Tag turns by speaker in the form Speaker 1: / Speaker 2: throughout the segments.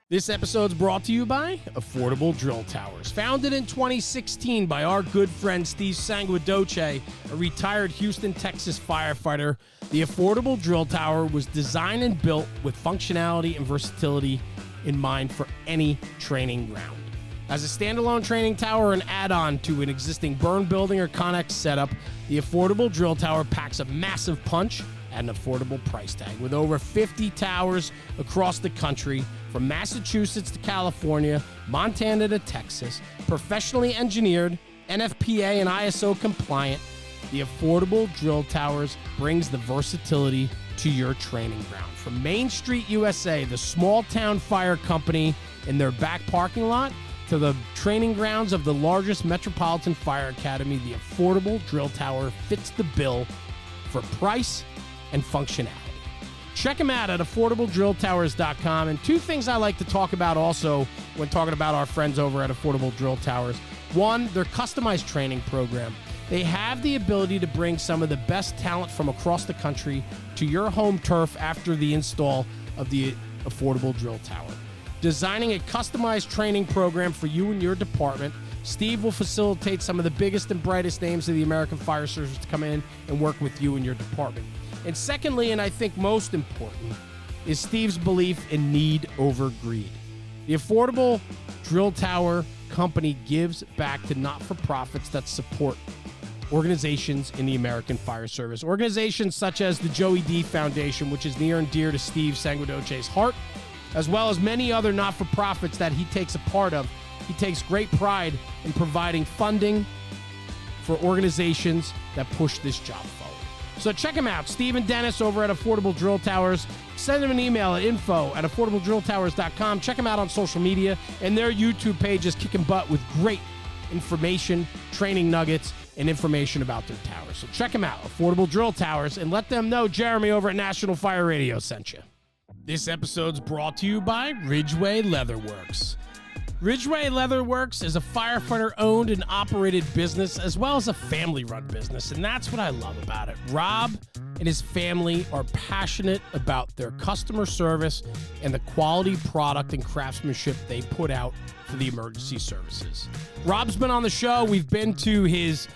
Speaker 1: This episode's brought to you by Affordable Drill Towers. Founded in 2016 by our good friend Steve Sanguidoce, a retired Houston, Texas firefighter, the Affordable Drill Tower was designed and built with functionality and versatility in mind for any training ground. As a standalone training tower or an add-on to an existing burn building or Connex setup, the Affordable Drill Tower packs a massive punch at an affordable price tag. With over 50 towers across the country, from Massachusetts to California, Montana to Texas, professionally engineered, NFPA and ISO compliant, the Affordable Drill Towers brings the versatility to your training ground. From Main Street USA, the small town fire company in their back parking lot, to the training grounds of the largest metropolitan fire academy, the Affordable Drill Tower fits the bill for price and functionality. Check them out at affordabledrilltowers.com. And two things I like to talk about also when talking about our friends over at Affordable Drill Towers. One, their customized training program. They have the ability to bring some of the best talent from across the country to your home turf after the install of the Affordable Drill Tower. Designing a customized training program for you and your department, Steve will facilitate some of the biggest and brightest names of the American Fire Service to come in and work with you and your department. And secondly, and I think most important, is Steve's belief in need over greed. The Affordable Drill Tower company gives back to not-for-profits that support organizations in the American Fire Service. Organizations such as the Joey D Foundation, which is near and dear to Steve Sanguidoce's heart, as well as many other not-for-profits that he takes a part of. He takes great pride in providing funding for organizations that push this job forward. So check them out, Steve and Dennis over at Affordable Drill Towers. Send them an email at info@affordabledrilltowers.com. Check them out on social media, and their YouTube page is kicking butt with great information, training nuggets, and information about their towers. So check them out, Affordable Drill Towers, and let them know Jeremy over at National Fire Radio sent you. This episode's brought to you by Ridgeway Leatherworks. Ridgeway Leatherworks is a firefighter-owned and operated business, as well as a family-run business, and that's what I love about it. Rob and his family are passionate about their customer service and the quality product and craftsmanship they put out for the emergency services. Rob's been on the show. We've been to his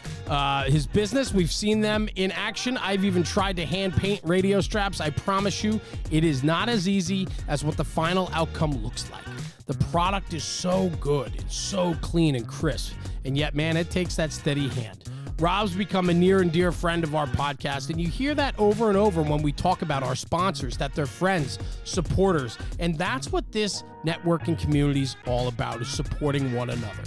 Speaker 1: business. We've seen them in action. I've even tried to hand paint radio straps. I promise you, it is not as easy as what the final outcome looks like. The product is so good and so clean and crisp, and yet, man, it takes that steady hand. Rob's become a near and dear friend of our podcast, and you hear that over and over when we talk about our sponsors, that they're friends, supporters, and that's what this networking community is all about, is supporting one another.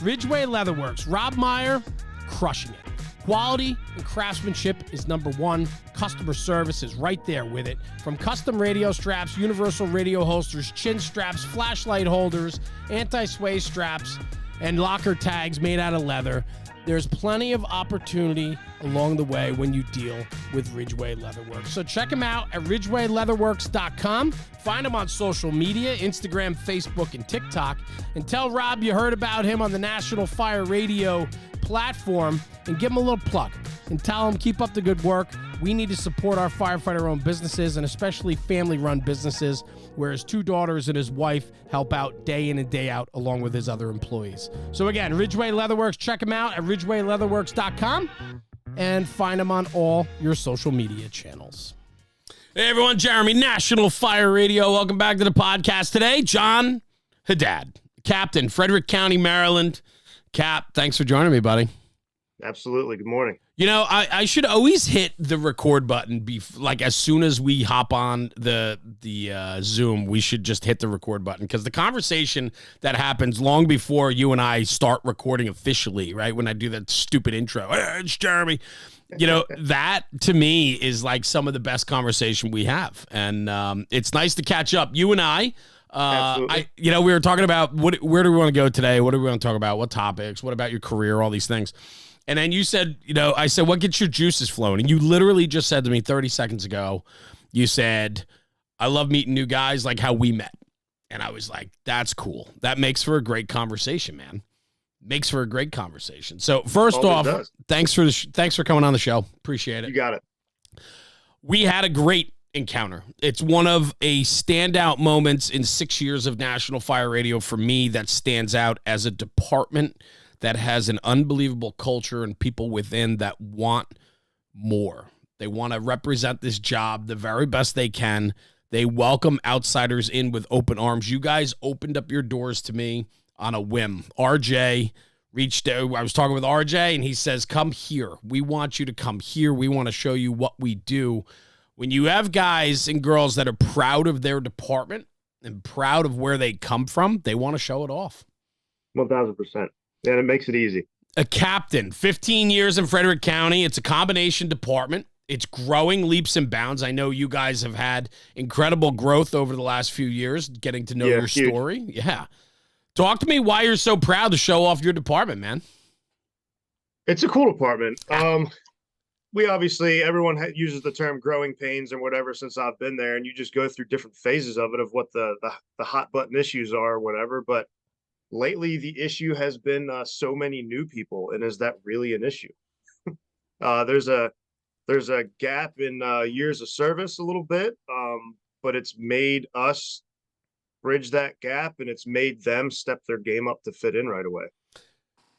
Speaker 1: Ridgeway Leatherworks, Rob Meyer, crushing it. Quality and craftsmanship is number one. Customer service is right there with it. From custom radio straps, universal radio holsters, chin straps, flashlight holders, anti-sway straps, and locker tags made out of leather, there's plenty of opportunity along the way when you deal with Ridgeway Leatherworks. So check them out at ridgewayleatherworks.com. Find them on social media, Instagram, Facebook, and TikTok. And tell Rob you heard about him on the National Fire Radio platform, and give him a little plug and tell him keep up the good work. We need to support our firefighter-owned businesses, and especially family-run businesses, where his two daughters and his wife help out day in and day out along with his other employees. So again, Ridgeway Leatherworks, check them out at ridgewayleatherworks.com and find them on all your social media channels. Hey everyone, Jeremy, National Fire Radio. Welcome back to the podcast today. Jon Haddad, Captain, Frederick County, Maryland. Cap, thanks for joining me, buddy.
Speaker 2: Absolutely. Good morning.
Speaker 1: You know, I should always hit the record button like as soon as we hop on the Zoom. We should just hit the record button, because the conversation that happens long before you and I start recording officially, right? When I do that stupid intro, hey, it's Jeremy. You know, that to me is like some of the best conversation we have, and it's nice to catch up. You and I. We were talking about where do we want to go today? What do we want to talk about? What topics? What about your career? All these things. And then you said, I said, what gets your juices flowing? And you literally just said to me 30 seconds ago, you said, I love meeting new guys, like how we met. And I was like, that's cool. That makes for a great conversation, man. Makes for a great conversation. So first off, thanks for coming on the show. Appreciate it.
Speaker 2: You got it.
Speaker 1: We had a great encounter. It's one of a standout moments in 6 years of National Fire Radio for me that stands out as a department that has an unbelievable culture and people within that want more. They want to represent this job the very best they can. They welcome outsiders in with open arms. You guys opened up your doors to me on a whim. RJ reached out. I was talking with RJ, and he says, come here. We want you to come here. We want to show you what we do. When you have guys and girls that are proud of their department and proud of where they come from, they want to show it off.
Speaker 2: 1,000%. And it makes it easy.
Speaker 1: A captain, 15 years in Frederick County. It's a combination department. It's growing leaps and bounds. I know you guys have had incredible growth over the last few years, getting to know your
Speaker 2: huge
Speaker 1: story. Yeah. Talk to me why you're so proud to show off your department, man.
Speaker 2: It's a cool department. We obviously, everyone uses the term growing pains or whatever since I've been there, and you just go through different phases of it, of what the hot button issues are or whatever. But lately, the issue has been so many new people, and is that really an issue? There's a gap in years of service a little bit, but it's made us bridge that gap, and it's made them step their game up to fit in right away.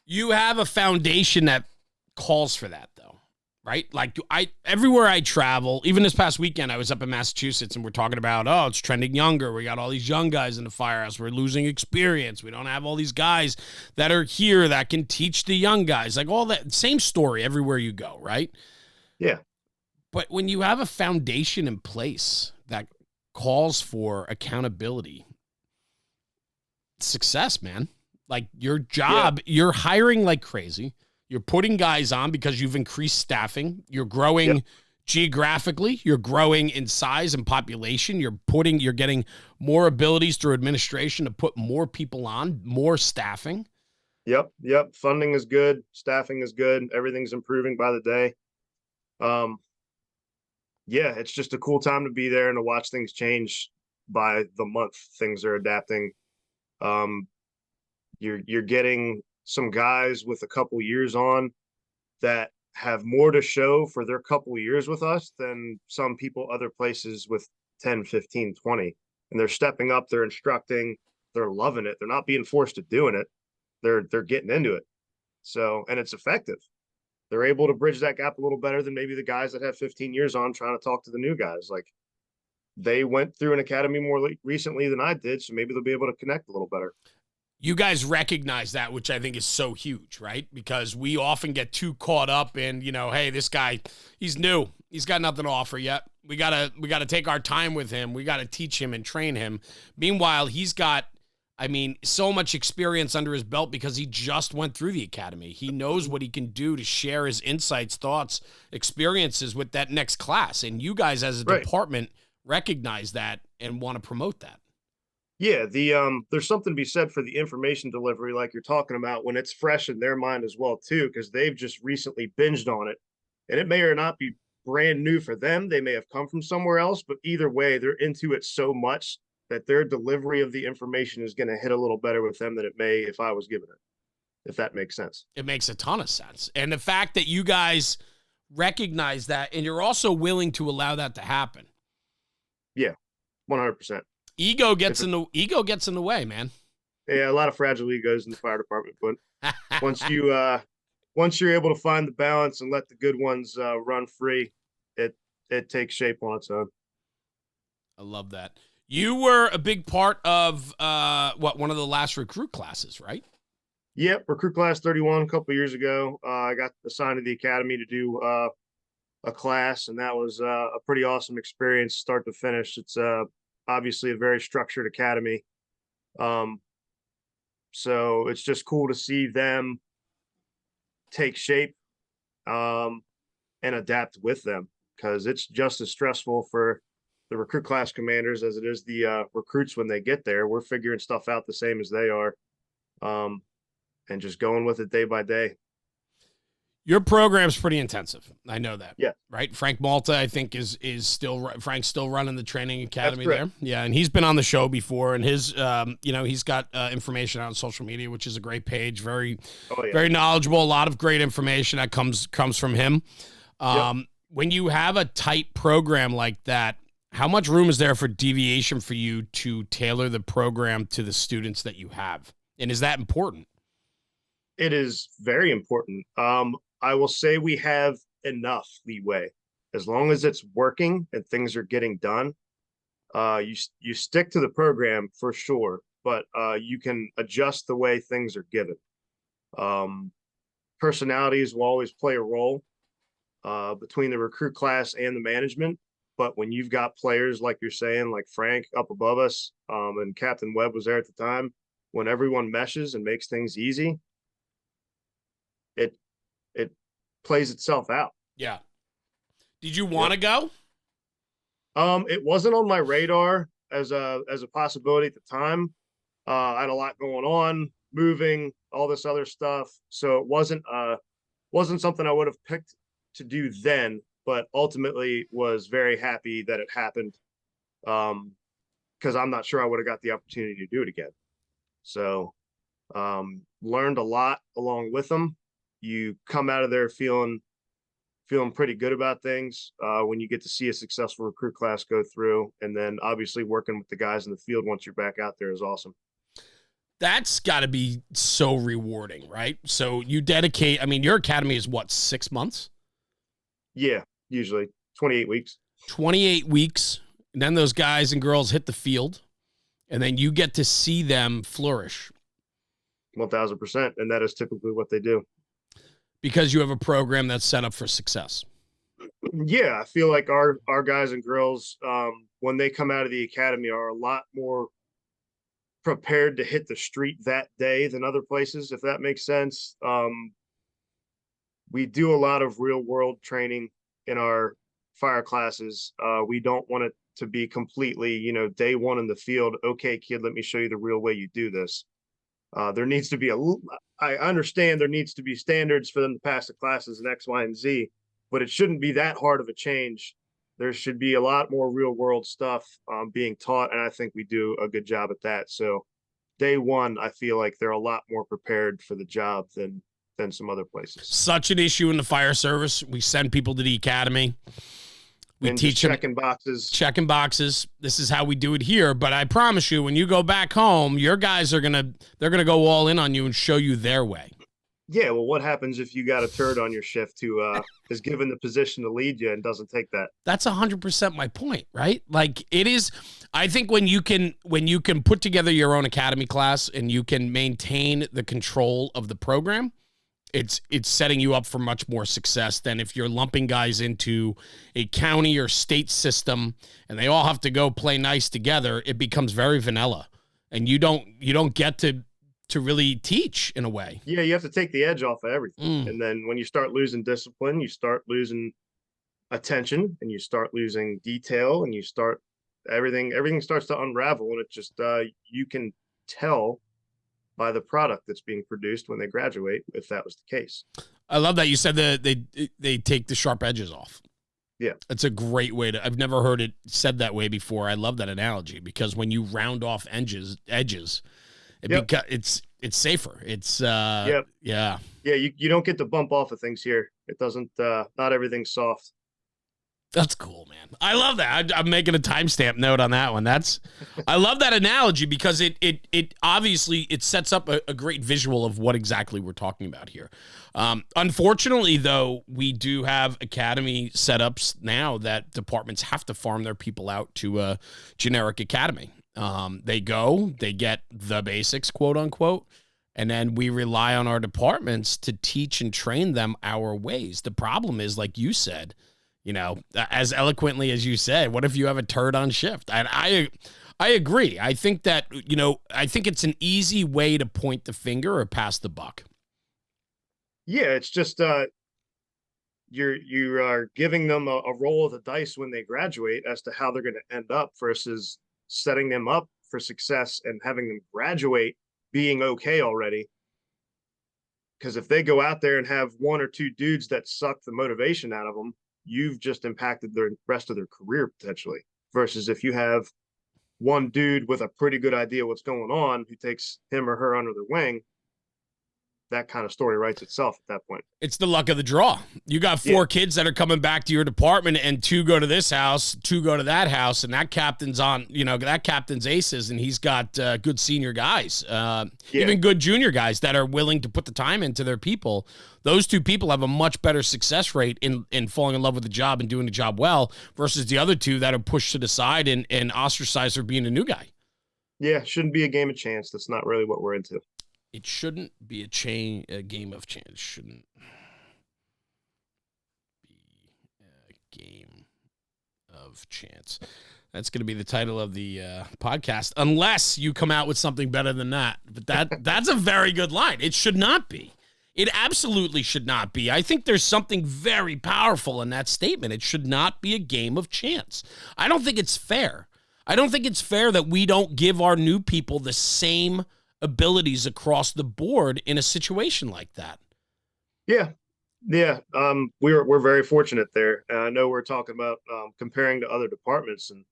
Speaker 1: You have a foundation that calls for that, though, right? Like everywhere I travel, even this past weekend, I was up in Massachusetts, and we're talking about, oh, it's trending younger. We got all these young guys in the firehouse. We're losing experience. We don't have all these guys that are here that can teach the young guys. Like all that same story everywhere you go, right?
Speaker 2: Yeah.
Speaker 1: But when you have a foundation in place that calls for accountability, success, man. Like your job, you're hiring like crazy. You're putting guys on because you've increased staffing. You're growing geographically. You're growing in size and population. You're getting more abilities through administration to put more people on, more staffing.
Speaker 2: Yep. Funding is good. Staffing is good. Everything's improving by the day. Yeah, it's just a cool time to be there and to watch things change by the month. Things are adapting. You're getting some guys with a couple years on that have more to show for their couple years with us than some people other places with 10, 15, 20. And they're stepping up, they're instructing, they're loving it. They're not being forced to doing it. They're getting into it. So, and it's effective. They're able to bridge that gap a little better than maybe the guys that have 15 years on trying to talk to the new guys. Like, they went through an academy more recently than I did, so maybe they'll be able to connect a little better.
Speaker 1: You guys recognize that, which I think is so huge, right? Because we often get too caught up in, hey, this guy, he's new. He's got nothing to offer yet. We gotta take our time with him. We gotta teach him and train him. Meanwhile, he's got, so much experience under his belt because he just went through the academy. He knows what he can do to share his insights, thoughts, experiences with that next class. And you guys as a department recognize that and want to promote that.
Speaker 2: Yeah, there's something to be said for the information delivery, like you're talking about, when it's fresh in their mind as well too, because they've just recently binged on it, and it may or not be brand new for them. They may have come from somewhere else, but either way, they're into it so much that their delivery of the information is going to hit a little better with them than it may if I was given it, if that makes sense.
Speaker 1: It makes a ton of sense, and the fact that you guys recognize that, and you're also willing to allow that to happen.
Speaker 2: Yeah, 100%.
Speaker 1: Ego gets in the way, man.
Speaker 2: Yeah, a lot of fragile egos in the fire department, but once you're able to find the balance and let the good ones run free, it takes shape on its own.
Speaker 1: I love that. You were a big part of one of the last recruit classes, right?
Speaker 2: Yep, recruit class 31 a couple years ago. I got assigned to the academy to do a class, and that was a pretty awesome experience, start to finish. It's obviously a very structured academy. So it's just cool to see them take shape and adapt with them, because it's just as stressful for the recruit class commanders as it is the recruits when they get there. We're figuring stuff out the same as they are, and just going with it day by day.
Speaker 1: Your program's pretty intensive. I know that.
Speaker 2: Yeah.
Speaker 1: Right. Frank Malta, I think, Frank's still running the training academy there. Yeah. And he's been on the show before, and his, he's got information on social media, which is a great page. Very knowledgeable. A lot of great information that comes from him. When you have a tight program like that, How much room is there for deviation for you to tailor the program to the students that you have? And is that important?
Speaker 2: It is very important. I will say we have enough leeway as long as it's working and things are getting done. You stick to the program for sure, but you can adjust the way things are given. Um, Personalities will always play a role between the recruit class and the management. But when you've got players like you're saying, like Frank up above us, and Captain Webb was there at the time, when everyone meshes and makes things easy, it it plays itself out.
Speaker 1: Yeah. Did you want to go?
Speaker 2: It wasn't on my radar as a possibility at the time. I had a lot going on, moving, all this other stuff, so it wasn't something I would have picked to do then. But ultimately, was very happy that it happened, because I'm not sure I would have got the opportunity to do it again. So, learned a lot along with them. You come out of there feeling pretty good about things when you get to see a successful recruit class go through, and then obviously working with the guys in the field once you're back out there is awesome.
Speaker 1: That's got to be so rewarding, right? So you dedicate, I mean, your academy is what, 6 months?
Speaker 2: Yeah, usually 28 weeks.
Speaker 1: 28 weeks. And then those guys and girls hit the field, and then you get to see them flourish.
Speaker 2: 1000%. And that is typically what they do.
Speaker 1: Because you have a program that's set up for success.
Speaker 2: Yeah, I feel like our guys and girls, when they come out of the academy, are a lot more prepared to hit the street that day than other places, if that makes sense. We do a lot of real world training in our fire classes. We don't want it to be completely, day one in the field. Okay, kid, let me show you the real way you do this. There needs to be I understand there needs to be standards for them to pass the classes in X, Y, and Z, but it shouldn't be that hard of a change. There should be a lot more real world stuff being taught, and I think we do a good job at that. So day one, I feel like they're a lot more prepared for the job than some other places.
Speaker 1: Such an issue in the fire service. We send people to the academy. We teach them
Speaker 2: checking
Speaker 1: boxes. This is how we do it here. But I promise you, when you go back home, your guys they're gonna go all in on you and show you their way.
Speaker 2: Yeah, well, what happens if you got a turd on your shift who is given the position to lead you and doesn't take that?
Speaker 1: That's 100% my point, right? Like it is. I think when you can put together your own academy class and you can maintain the control of the program, it's setting you up for much more success than if you're lumping guys into a county or state system and they all have to go play nice together. It becomes very vanilla, and you don't get to really teach in a way.
Speaker 2: Yeah, you have to take the edge off of everything. And then when you start losing discipline, you start losing attention, and you start losing detail, and you start everything starts to unravel, and it just you can tell by the product that's being produced when they graduate if that was the case.
Speaker 1: I love that you said that they take the sharp edges off.
Speaker 2: Yeah.
Speaker 1: It's a great way to, I've never heard it said that way before. I love that analogy, because when you round off edges, it's safer. It's yeah.
Speaker 2: Yeah, you don't get to bump off of things here. It doesn't not everything's soft.
Speaker 1: That's cool, man. I love that. I'm making a timestamp note on that one. I love that analogy, because it obviously it sets up a great visual of what exactly we're talking about here. Unfortunately, though, we do have academy setups now that departments have to farm their people out to a generic academy. They get the basics, quote unquote, and then we rely on our departments to teach and train them our ways. The problem is, like you said, as eloquently as you said, what if you have a turd on shift? And I agree. I think that, I think it's an easy way to point the finger or pass the buck.
Speaker 2: Yeah, it's just you are giving them a roll of the dice when they graduate as to how they're going to end up, versus setting them up for success and having them graduate being okay already. Because if they go out there and have one or two dudes that suck the motivation out of them, you've just impacted the rest of their career potentially. Versus if you have one dude with a pretty good idea what's going on who takes him or her under their wing, that kind of story writes itself at that point.
Speaker 1: It's the luck of the draw. You got 4 kids that are coming back to your department, and 2 go to this house, 2 go to that house, and that captain's on, that captain's aces, and he's got good senior guys, even good junior guys that are willing to put the time into their people. Those 2 people have a much better success rate in falling in love with the job and doing the job well versus the other 2 that are pushed to the side and ostracized for being a new guy.
Speaker 2: Yeah, shouldn't be a game of chance. That's not really what we're into.
Speaker 1: It shouldn't be a game of chance. It shouldn't be a game of chance. That's going to be the title of the podcast, unless you come out with something better than that. But that's a very good line. It should not be. It absolutely should not be. I think there's something very powerful in that statement. It should not be a game of chance. I don't think it's fair. I don't think it's fair that we don't give our new people the same abilities across the board in a situation like that.
Speaker 2: Yeah. We're very fortunate there. I know we're talking about comparing to other departments, and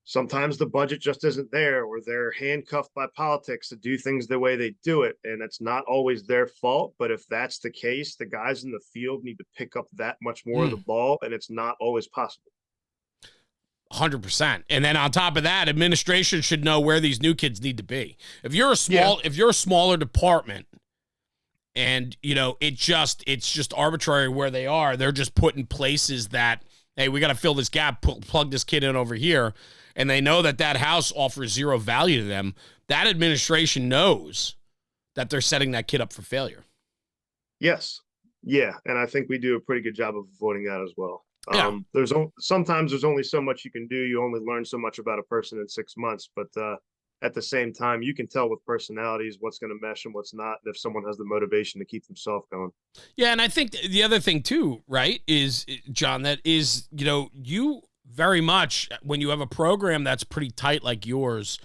Speaker 2: sometimes the budget just isn't there, or they're handcuffed by politics to do things the way they do it, and it's not always their fault. But if that's the case, the guys in the field need to pick up that much more of the ball, and it's not always possible.
Speaker 1: 100%. And then on top of that, administration should know where these new kids need to be. If you're a smaller department and, it's just arbitrary where they are, they're just put in places that, hey, we got to fill this gap, plug this kid in over here. And they know that house offers 0 value to them. That administration knows that they're setting that kid up for failure.
Speaker 2: Yes. Yeah. And I think we do a pretty good job of avoiding that as well.
Speaker 1: Yeah.
Speaker 2: Sometimes there's only so much you can do. You only learn so much about a person in 6 months, but at the same time, you can tell with personalities what's going to mesh and what's not, and if someone has the motivation to keep themselves going.
Speaker 1: Yeah, and I think the other thing too, right, is, John, that is, you very much, when you have a program that's pretty tight like yours,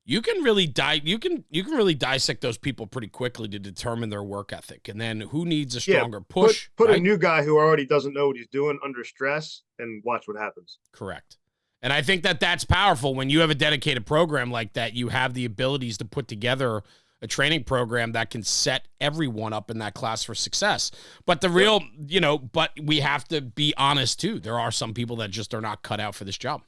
Speaker 1: you can really dissect those people pretty quickly to determine their work ethic, and then who needs a stronger push.
Speaker 2: Put
Speaker 1: right?
Speaker 2: a new guy who already doesn't know what he's doing under stress and watch what happens.
Speaker 1: Correct. And I think that's powerful when you have a dedicated program like that. You have the abilities to put together a training program that can set everyone up in that class for success. But but we have to be honest too. There are some people that just are not cut out for this job.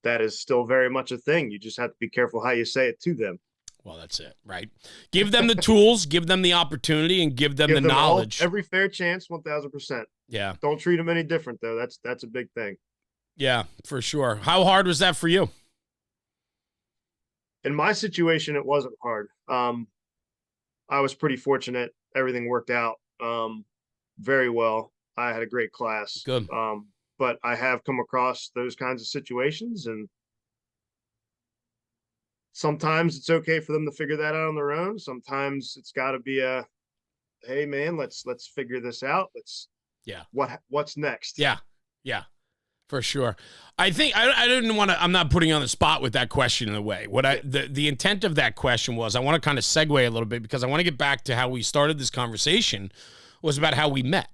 Speaker 2: That is still very much a thing. You just have to be careful how you say it to them.
Speaker 1: Well, that's it, right? Give them the tools, give them the opportunity, and give them the knowledge.
Speaker 2: Every fair chance, 1,000%.
Speaker 1: Yeah.
Speaker 2: Don't treat them any different, though. That's a big thing.
Speaker 1: Yeah, for sure. How hard was that for you?
Speaker 2: In my situation, it wasn't hard. I was pretty fortunate. Everything worked out very well. I had a great class.
Speaker 1: Good.
Speaker 2: But I have come across those kinds of situations, and sometimes it's okay for them to figure that out on their own. Sometimes it's got to be hey man, let's figure this out. What's next?
Speaker 1: Yeah. For sure. I think I didn't want to, I'm not putting you on the spot with that question in a way. The intent of that question was, I want to kind of segue a little bit because I want to get back to how we started this conversation was about how we met.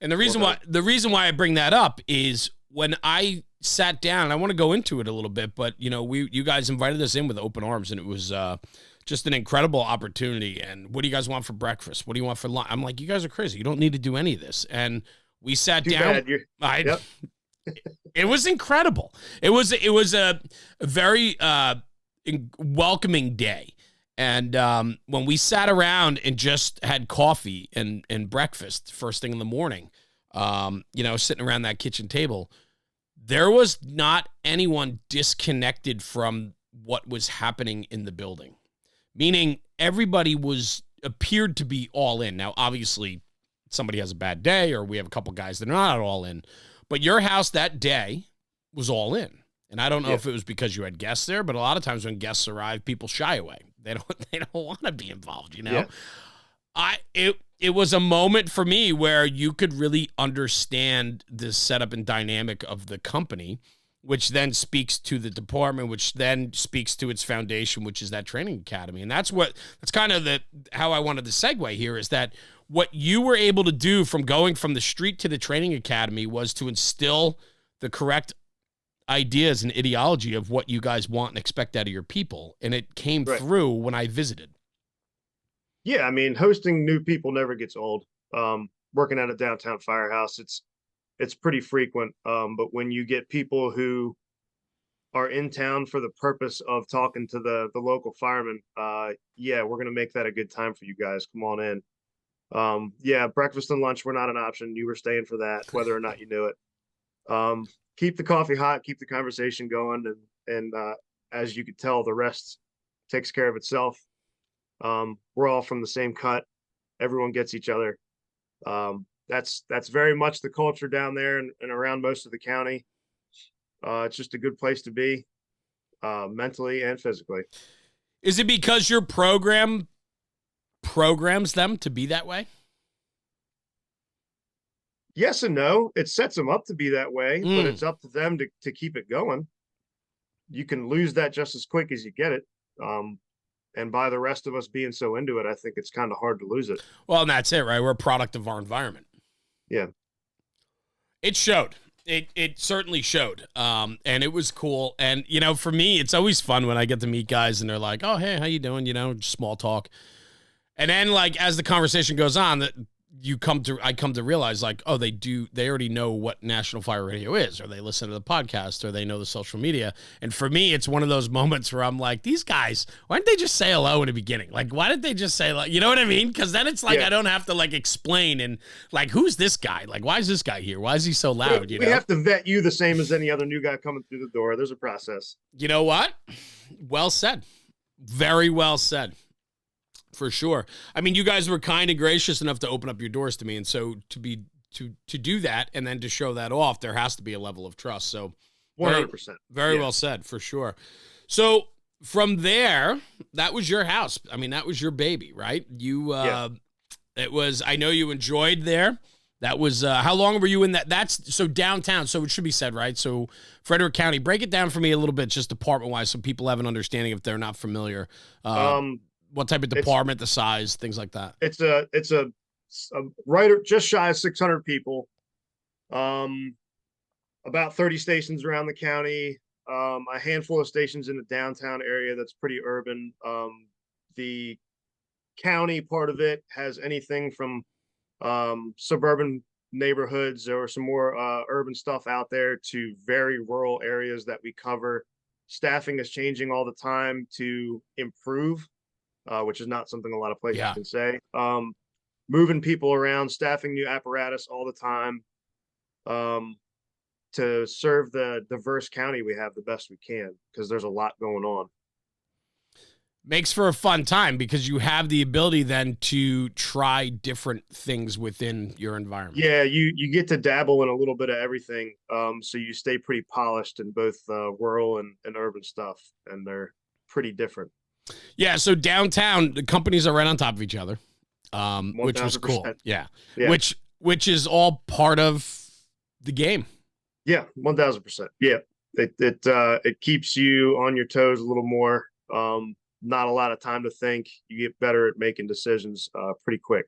Speaker 1: And the reason why I bring that up is when I sat down, I want to go into it a little bit, but you guys invited us in with open arms, and it was just an incredible opportunity. And what do you guys want for breakfast? What do you want for lunch? I'm like, you guys are crazy. You don't need to do any of this. And we sat down.
Speaker 2: Yep.
Speaker 1: It was incredible. It was a very welcoming day. And when we sat around and just had coffee and breakfast first thing in the morning, sitting around that kitchen table, there was not anyone disconnected from what was happening in the building. Meaning everybody appeared to be all in. Now, obviously, somebody has a bad day or we have a couple guys that are not all in. But your house that day was all in. And I don't know if it was because you had guests there, but a lot of times when guests arrive, people shy away. They don't want to be involved, Yeah. It was a moment for me where you could really understand the setup and dynamic of the company, which then speaks to the department, which then speaks to its foundation, which is that training academy. And that's kind of how I wanted to segue here is that what you were able to do from going from the street to the training academy was to instill the correct ideas and ideology of what you guys want and expect out of your people. And it came through when I visited.
Speaker 2: Yeah, I mean, hosting new people never gets old. Working at a downtown firehouse, it's pretty frequent. But when you get people who are in town for the purpose of talking to the local firemen, yeah, we're gonna make that a good time for you guys. Come on in. Yeah, breakfast and lunch were not an option. You were staying for that, whether or not you knew it. Keep the coffee hot, keep the conversation going, and as you could tell, the rest takes care of itself. We're all from the same cut. Everyone gets each other. That's very much the culture down there and around most of the county. It's just a good place to be, mentally and physically.
Speaker 1: Is it because your program programs them to be that way?
Speaker 2: Yes and no. It sets them up to be that way, but it's up to them to keep it going. You can lose that just as quick as you get it. And by the rest of us being so into it, I think it's kind of hard to lose it.
Speaker 1: Well, and that's it, right? We're a product of our environment.
Speaker 2: Yeah.
Speaker 1: It showed. It certainly showed. And it was cool. And, you know, for me, it's always fun when I get to meet guys and they're like, oh, hey, how you doing? You know, just small talk. And then, like, as the conversation goes on, that I come to realize, like, oh, they already know what National Fire Radio is, or they listen to the podcast, or they know the social media. And for me, it's one of those moments where I'm like, these guys, why didn't they just say hello in the beginning? Like, why didn't they just say, like, you know what I mean? Because then it's like, I don't have to, like, explain and, like, who's this guy? Like, why is this guy here? Why is he so loud?
Speaker 2: We have to vet you the same as any other new guy coming through the door. There's a process.
Speaker 1: You know what? Well said. Very well said. For sure. I mean, you guys were kind and gracious enough to open up your doors to me, and so to do that and then to show that off, there has to be a level of trust. So
Speaker 2: 100%.
Speaker 1: Very well said, for sure. So from there, that was your house. I mean, that was your baby, right? It was, I know you enjoyed there. That was, how long were you in that? That's so downtown. So it should be said, right? So Frederick County, break it down for me a little bit, just department wise, so people have an understanding if they're not familiar. What type of department, the size, things like that.
Speaker 2: It's a right just shy of 600 people. About 30 stations around the county. A handful of stations in the downtown area that's pretty urban. The county part of it has anything from suburban neighborhoods or some more urban stuff out there to very rural areas that we cover. Staffing is changing all the time to improve. Which is not something a lot of places can say. Moving people around, staffing new apparatus all the time, to serve the diverse county we have the best we can, because there's a lot going on.
Speaker 1: Makes for a fun time because you have the ability then to try different things within your environment.
Speaker 2: Yeah, you get to dabble in a little bit of everything, so you stay pretty polished in both rural and urban stuff, and they're pretty different.
Speaker 1: Yeah, so downtown, the companies are right on top of each other, which was cool. Yeah. Which is all part of the game.
Speaker 2: Yeah, 1000%. Yeah, it keeps you on your toes a little more. Not a lot of time to think. You get better at making decisions pretty quick.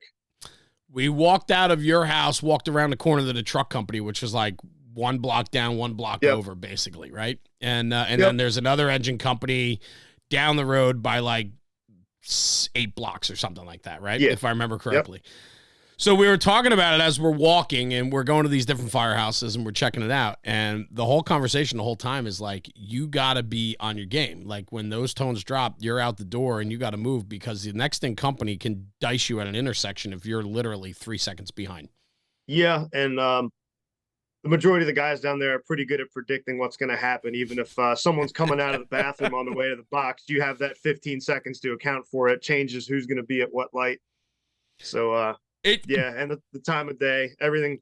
Speaker 1: We walked out of your house, walked around the corner to the truck company, which was like one block down, one block over, basically, right? And then there's another engine company down the road by like 8 blocks or something like that, right? If I remember correctly. So we were talking about it as we're walking and we're going to these different firehouses and we're checking it out. And the whole conversation the whole time is like, you got to be on your game. Like when those tones drop, you're out the door and you got to move, because the next thing company can dice you at an intersection if you're literally 3 seconds behind. Yeah.
Speaker 2: And the majority of the guys down there are pretty good at predicting what's going to happen. Even if someone's coming out of the bathroom on the way to the box, you have that 15 seconds to account for it. Changes who's going to be at what light. So, and the time of day, everything,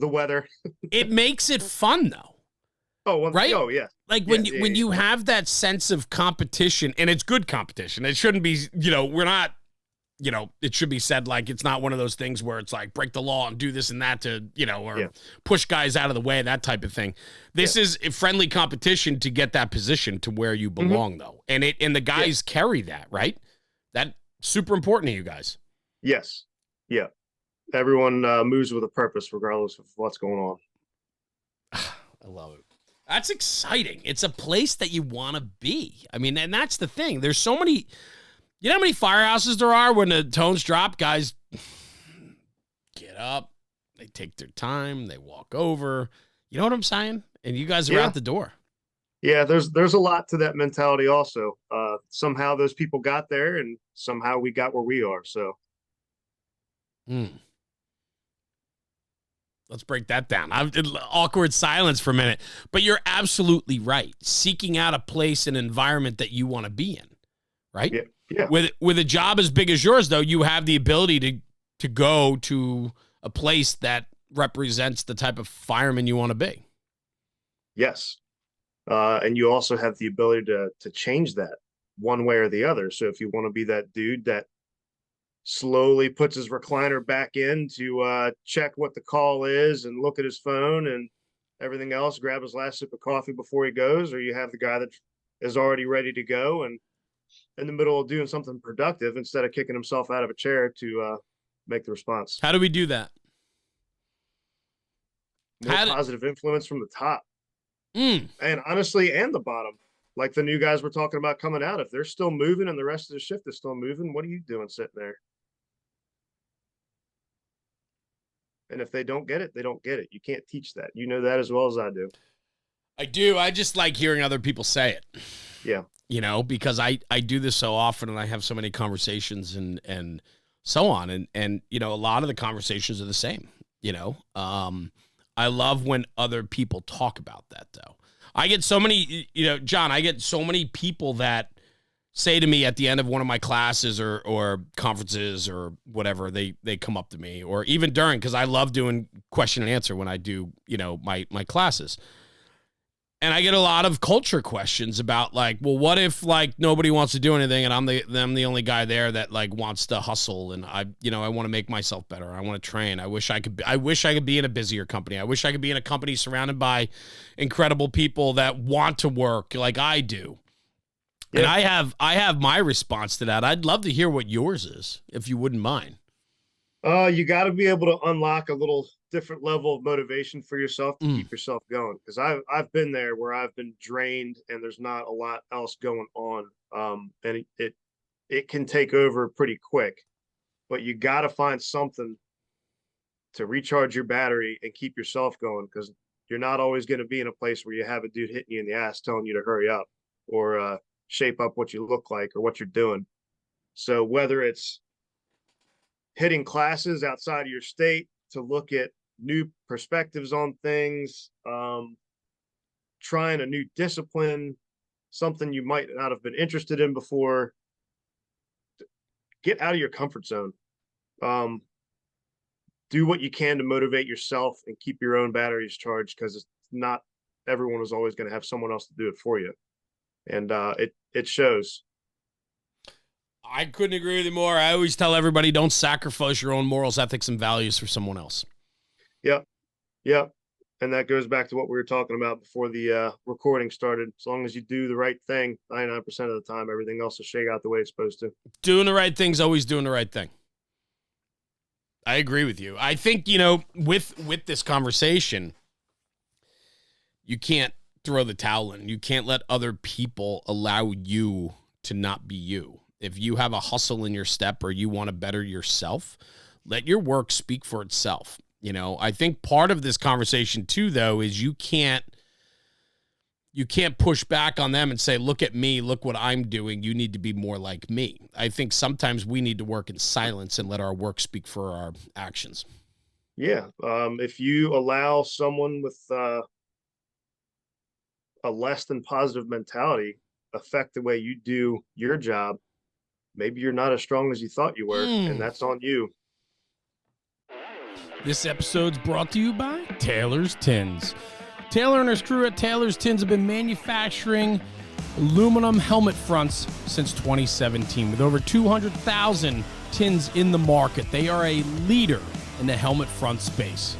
Speaker 2: the weather.
Speaker 1: It makes it fun, though. Right?
Speaker 2: Oh, yeah.
Speaker 1: Like when you have that sense of competition, and it's good competition. It shouldn't be, we're not, it should be said, like, it's not one of those things where it's like break the law and do this and that to, or push guys out of the way, that type of thing. This is a friendly competition to get that position to where you belong, though. And the guys carry that, right? That's super important to you guys.
Speaker 2: Yes. Yeah. Everyone moves with a purpose regardless of what's going on.
Speaker 1: I love it. That's exciting. It's a place that you want to be. I mean, and that's the thing. There's so many You know how many firehouses there are when the tones drop? Guys get up, they take their time, they walk over. You know what I'm saying? And you guys are out the door.
Speaker 2: Yeah, there's a lot to that mentality also. Somehow those people got there, and somehow we got where we are. So
Speaker 1: let's break that down. Awkward silence for a minute. But you're absolutely right. Seeking out a place, an environment that you want to be in, right?
Speaker 2: Yeah.
Speaker 1: With a job as big as yours, though, you have the ability to go to a place that represents the type of fireman you want to be.
Speaker 2: Yes. And you also have the ability to change that one way or the other. So if you want to be that dude that slowly puts his recliner back in to check what the call is and look at his phone and everything else, grab his last sip of coffee before he goes, or you have the guy that is already ready to go and in the middle of doing something productive instead of kicking himself out of a chair to make the response.
Speaker 1: How do we do that?
Speaker 2: More positive influence from the top. And honestly, and the bottom, like the new guys we're talking about coming out, if they're still moving and the rest of the shift is still moving, what are you doing sitting there? And if they don't get it, they don't get it. You can't teach that. You know that as well as I do.
Speaker 1: I do. I just like hearing other people say it.
Speaker 2: Yeah.
Speaker 1: You know, because I do this so often and I have so many conversations and so on. And, you know, a lot of the conversations are the same, you know. I love when other people talk about that, though. I get so many, you know, John, I get so many people that say to me at the end of one of my classes or conferences or whatever, they come up to me, or even during, because I love doing question and answer when I do, you know, my classes. And I get a lot of culture questions about, like, well, what if, like, nobody wants to do anything and I'm the only guy there that, like, wants to hustle and I want to make myself better. I want to train. I wish I could be in a busier company. I wish I could be in a company surrounded by incredible people that want to work like I do. Yeah. And I have my response to that. I'd love to hear what yours is, if you wouldn't mind.
Speaker 2: You got to be able to unlock a little different level of motivation for yourself to keep yourself going. Because I've been there where I've been drained and there's not a lot else going on. And it can take over pretty quick, but you got to find something to recharge your battery and keep yourself going. Because you're not always going to be in a place where you have a dude hitting you in the ass telling you to hurry up or shape up what you look like or what you're doing. So whether it's hitting classes outside of your state to look at new perspectives on things, trying a new discipline, something you might not have been interested in before, get out of your comfort zone. Do what you can to motivate yourself and keep your own batteries charged, because it's not everyone is always going to have someone else to do it for you. And it shows.
Speaker 1: I couldn't agree with you more. I always tell everybody, don't sacrifice your own morals, ethics, and values for someone else.
Speaker 2: Yep. And that goes back to what we were talking about before the recording started. As long as you do the right thing, 99% of the time, everything else will shake out the way it's supposed to.
Speaker 1: Doing the right thing's always doing the right thing. I agree with you. I think, you know, with this conversation, you can't throw the towel in. You can't let other people allow you to not be you. If you have a hustle in your step or you want to better yourself, let your work speak for itself. You know, I think part of this conversation too, though, is you can't push back on them and say, look at me, look what I'm doing. You need to be more like me. I think sometimes we need to work in silence and let our work speak for our actions.
Speaker 2: Yeah. If you allow someone with a less than positive mentality affect the way you do your job, maybe you're not as strong as you thought you were, and that's on you.
Speaker 1: This episode's brought to you by Taylor's Tins. Taylor and his crew at Taylor's Tins have been manufacturing aluminum helmet fronts since 2017. With over 200,000 tins in the market, they are a leader in the helmet front space.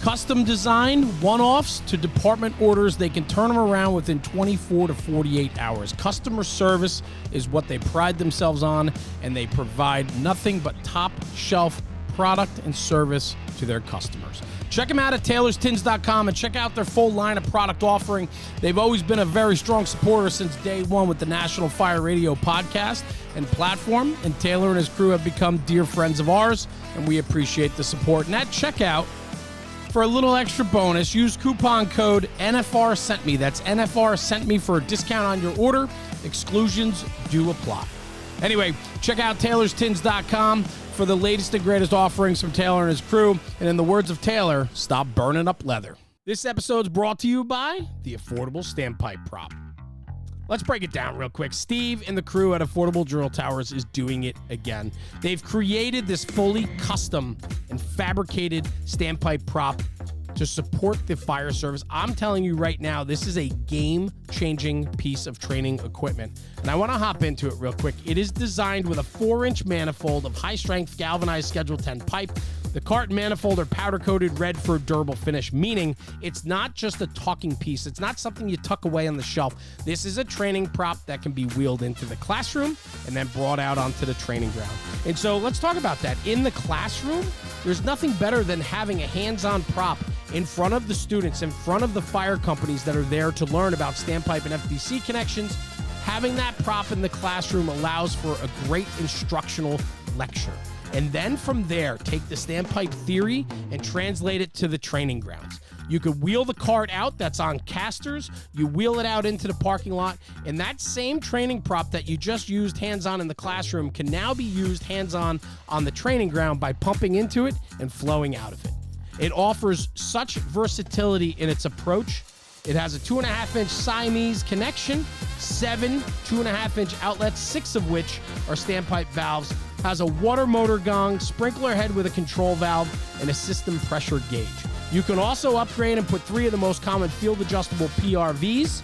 Speaker 1: Custom design, one-offs to department orders, they can turn them around within 24 to 48 hours. Customer service is what they pride themselves on, and they provide nothing but top-shelf product and service to their customers. Check them out at taylorstins.com and check out their full line of product offering. They've always been a very strong supporter since day one with the National Fire Radio podcast. and platform, and Taylor and his crew have become dear friends of ours, and we appreciate the support. And at checkout, for a little extra bonus, use coupon code NFR Sent Me. That's NFR Sent Me for a discount on your order. Exclusions do apply. Anyway, check out TaylorsTins.com for the latest and greatest offerings from Taylor and his crew. And in the words of Taylor, stop burning up leather. This episode's brought to you by the Affordable Standpipe Prop. Let's break it down real quick. Steve and the crew at Affordable Drill Towers is doing it again. They've created this fully custom and fabricated standpipe prop to support the fire service. I'm telling you right now, this is a game-changing piece of training equipment. And I want to hop into it real quick. It is designed with a 4-inch manifold of high-strength galvanized Schedule 10 pipe. The cart and manifold are powder-coated red for a durable finish, meaning it's not just a talking piece. It's not something you tuck away on the shelf. This is a training prop that can be wheeled into the classroom and then brought out onto the training ground. And so let's talk about that. In the classroom, there's nothing better than having a hands-on prop in front of the students, in front of the fire companies that are there to learn about standpipe and FDC connections. Having that prop in the classroom allows for a great instructional lecture. And then from there, take the standpipe theory and translate it to the training grounds. You could wheel the cart out that's on casters, you wheel it out into the parking lot, and that same training prop that you just used hands-on in the classroom can now be used hands-on on the training ground by pumping into it and flowing out of it. It offers such versatility in its approach. It has a 2.5-inch Siamese connection, 7 2.5-inch outlets, 6 of which are standpipe valves, has a water motor gong, sprinkler head with a control valve, and a system pressure gauge. You can also upgrade and put 3 of the most common field-adjustable PRVs.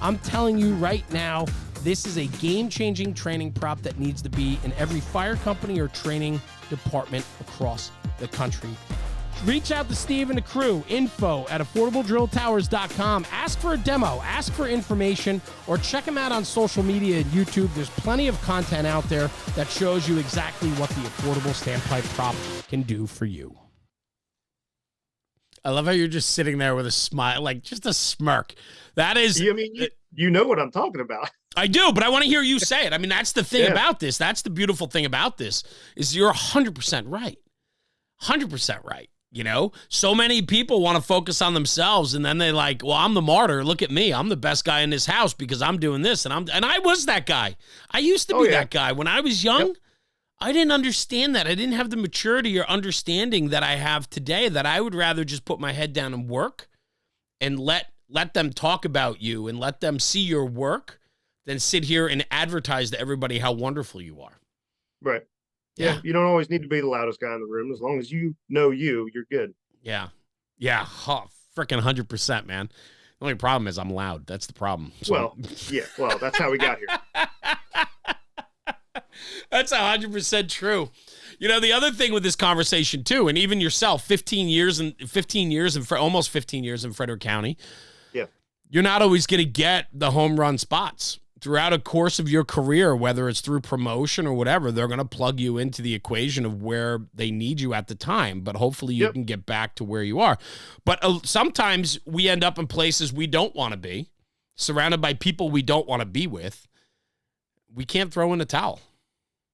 Speaker 1: I'm telling you right now, this is a game-changing training prop that needs to be in every fire company or training department across the country. Reach out to Steve and the crew, info@affordabledrilltowers.com. Ask for a demo, ask for information, or check them out on social media and YouTube. There's plenty of content out there that shows you exactly what the affordable standpipe prop can do for you. I love how you're just sitting there with a smile, like just a smirk. That is...
Speaker 2: I mean, you know what I'm talking about.
Speaker 1: I do, but I want to hear you say it. I mean, that's the thing about this. That's the beautiful thing about this, is you're 100% right. 100% right. You know, so many people want to focus on themselves, and then they like, well, I'm the martyr. Look at me. I'm the best guy in this house because I'm doing this. And I was that guy. I used to be that guy. When I was young, I didn't understand that. I didn't have the maturity or understanding that I have today, that I would rather just put my head down and work and let them talk about you and let them see your work than sit here and advertise to everybody how wonderful you are.
Speaker 2: Right. Yeah, you don't always need to be the loudest guy in the room. As long as you know you're good.
Speaker 1: Yeah. Yeah, freaking 100%, man. The only problem is I'm loud. That's the problem. So,
Speaker 2: that's how we got here.
Speaker 1: That's 100% true. You know, the other thing with this conversation, too, and even yourself, almost 15 years in Frederick County, you're not always going to get the home run spots. Throughout a course of your career, whether it's through promotion or whatever, they're going to plug you into the equation of where they need you at the time. But hopefully you can get back to where you are. But sometimes we end up in places we don't want to be, surrounded by people we don't want to be with. We can't throw in a towel.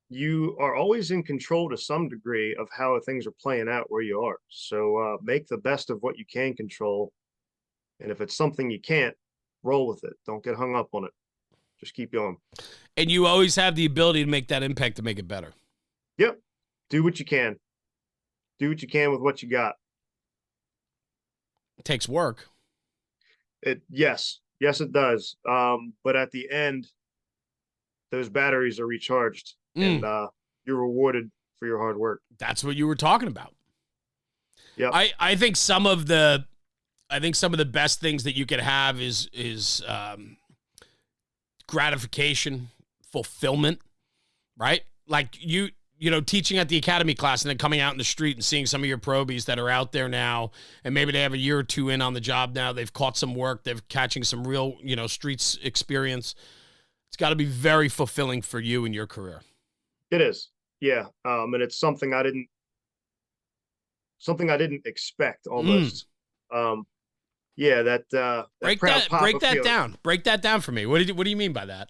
Speaker 2: You are always in control to some degree of how things are playing out where you are. So make the best of what you can control. And if it's something you can't, roll with it. Don't get hung up on it. Just keep going.
Speaker 1: And you always have the ability to make that impact to make it better.
Speaker 2: Yep. Do what you can. Do what you can with what you got.
Speaker 1: It takes work.
Speaker 2: Yes, it does. But at the end, those batteries are recharged and you're rewarded for your hard work.
Speaker 1: That's what you were talking about.
Speaker 2: Yeah.
Speaker 1: I think some of the best things that you could have is gratification, fulfillment, right? Like you know, teaching at the academy class and then coming out in the street and seeing some of your probies that are out there now, and maybe they have a year or two in on the job now. They've caught some work. They're catching some real, streets experience. It's got to be very fulfilling for you in your career.
Speaker 2: It is. Yeah. And it's something I didn't expect almost.
Speaker 1: Break that down for me. What do you mean by that?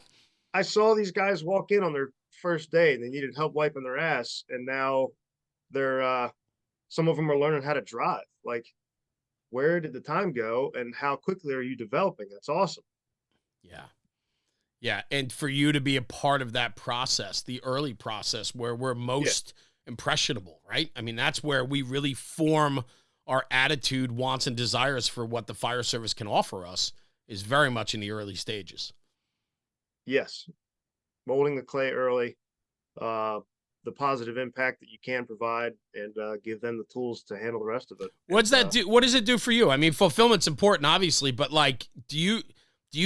Speaker 2: I saw these guys walk in on their first day and they needed help wiping their ass, and now they're some of them are learning how to drive. Like, where did the time go, and how quickly are you developing? That's awesome.
Speaker 1: Yeah. Yeah. And for you to be a part of that process, the early process where we're most impressionable, right? I mean, that's where we really form our attitude, wants, and desires for what the fire service can offer us, is very much in the early stages.
Speaker 2: Yes. Molding the clay early, the positive impact that you can provide, and give them the tools to handle the rest of it.
Speaker 1: What's that do? What does it do for you? I mean, fulfillment's important, obviously, but like, do you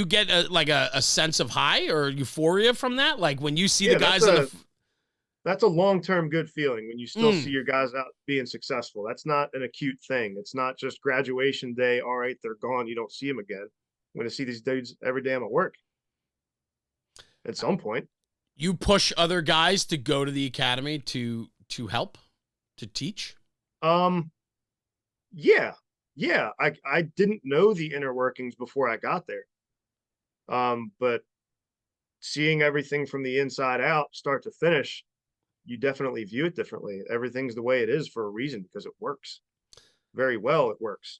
Speaker 1: get a sense of high or euphoria from that? Like when you see the guys
Speaker 2: that's a long-term good feeling when you still see your guys out being successful. That's not an acute thing. It's not just graduation day. All right, they're gone. You don't see them again. I'm going to see these dudes every day I'm at work at some point.
Speaker 1: You push other guys to go to the academy to help, to teach?
Speaker 2: Yeah. I didn't know the inner workings before I got there. But seeing everything from the inside out, start to finish, you definitely view it differently. Everything's the way it is for a reason, because it works very well. It works.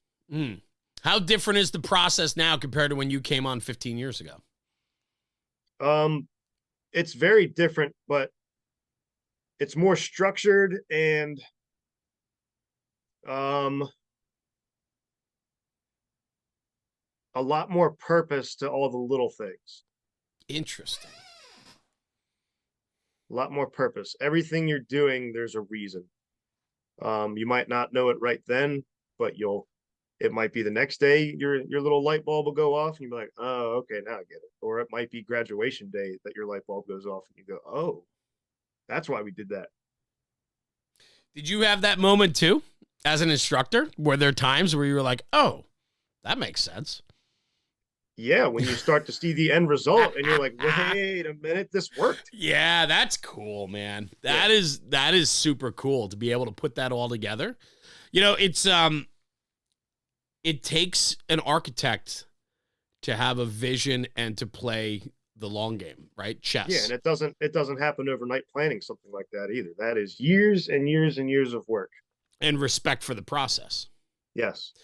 Speaker 1: How different is the process now compared to when you came on 15 years ago?
Speaker 2: It's very different, but it's more structured and a lot more purpose to all the little things.
Speaker 1: Interesting.
Speaker 2: A lot more purpose. Everything you're doing, there's a reason. You might not know it right then, but it might be the next day your little light bulb will go off and you'll be like, oh, okay, now I get it. Or it might be graduation day that your light bulb goes off and you go, oh, that's why we did that.
Speaker 1: Did you have that moment too as an instructor? Were there times where you were like, oh, that makes sense?
Speaker 2: Yeah, when you start to see the end result and you're like, wait a minute, this worked.
Speaker 1: Yeah, that's cool, man. That is super cool to be able to put that all together. You know, it takes an architect to have a vision and to play the long game, right? Chess.
Speaker 2: Yeah, and it doesn't happen overnight planning something like that either. That is years and years and years of work.
Speaker 1: And respect for the process.
Speaker 2: Yes.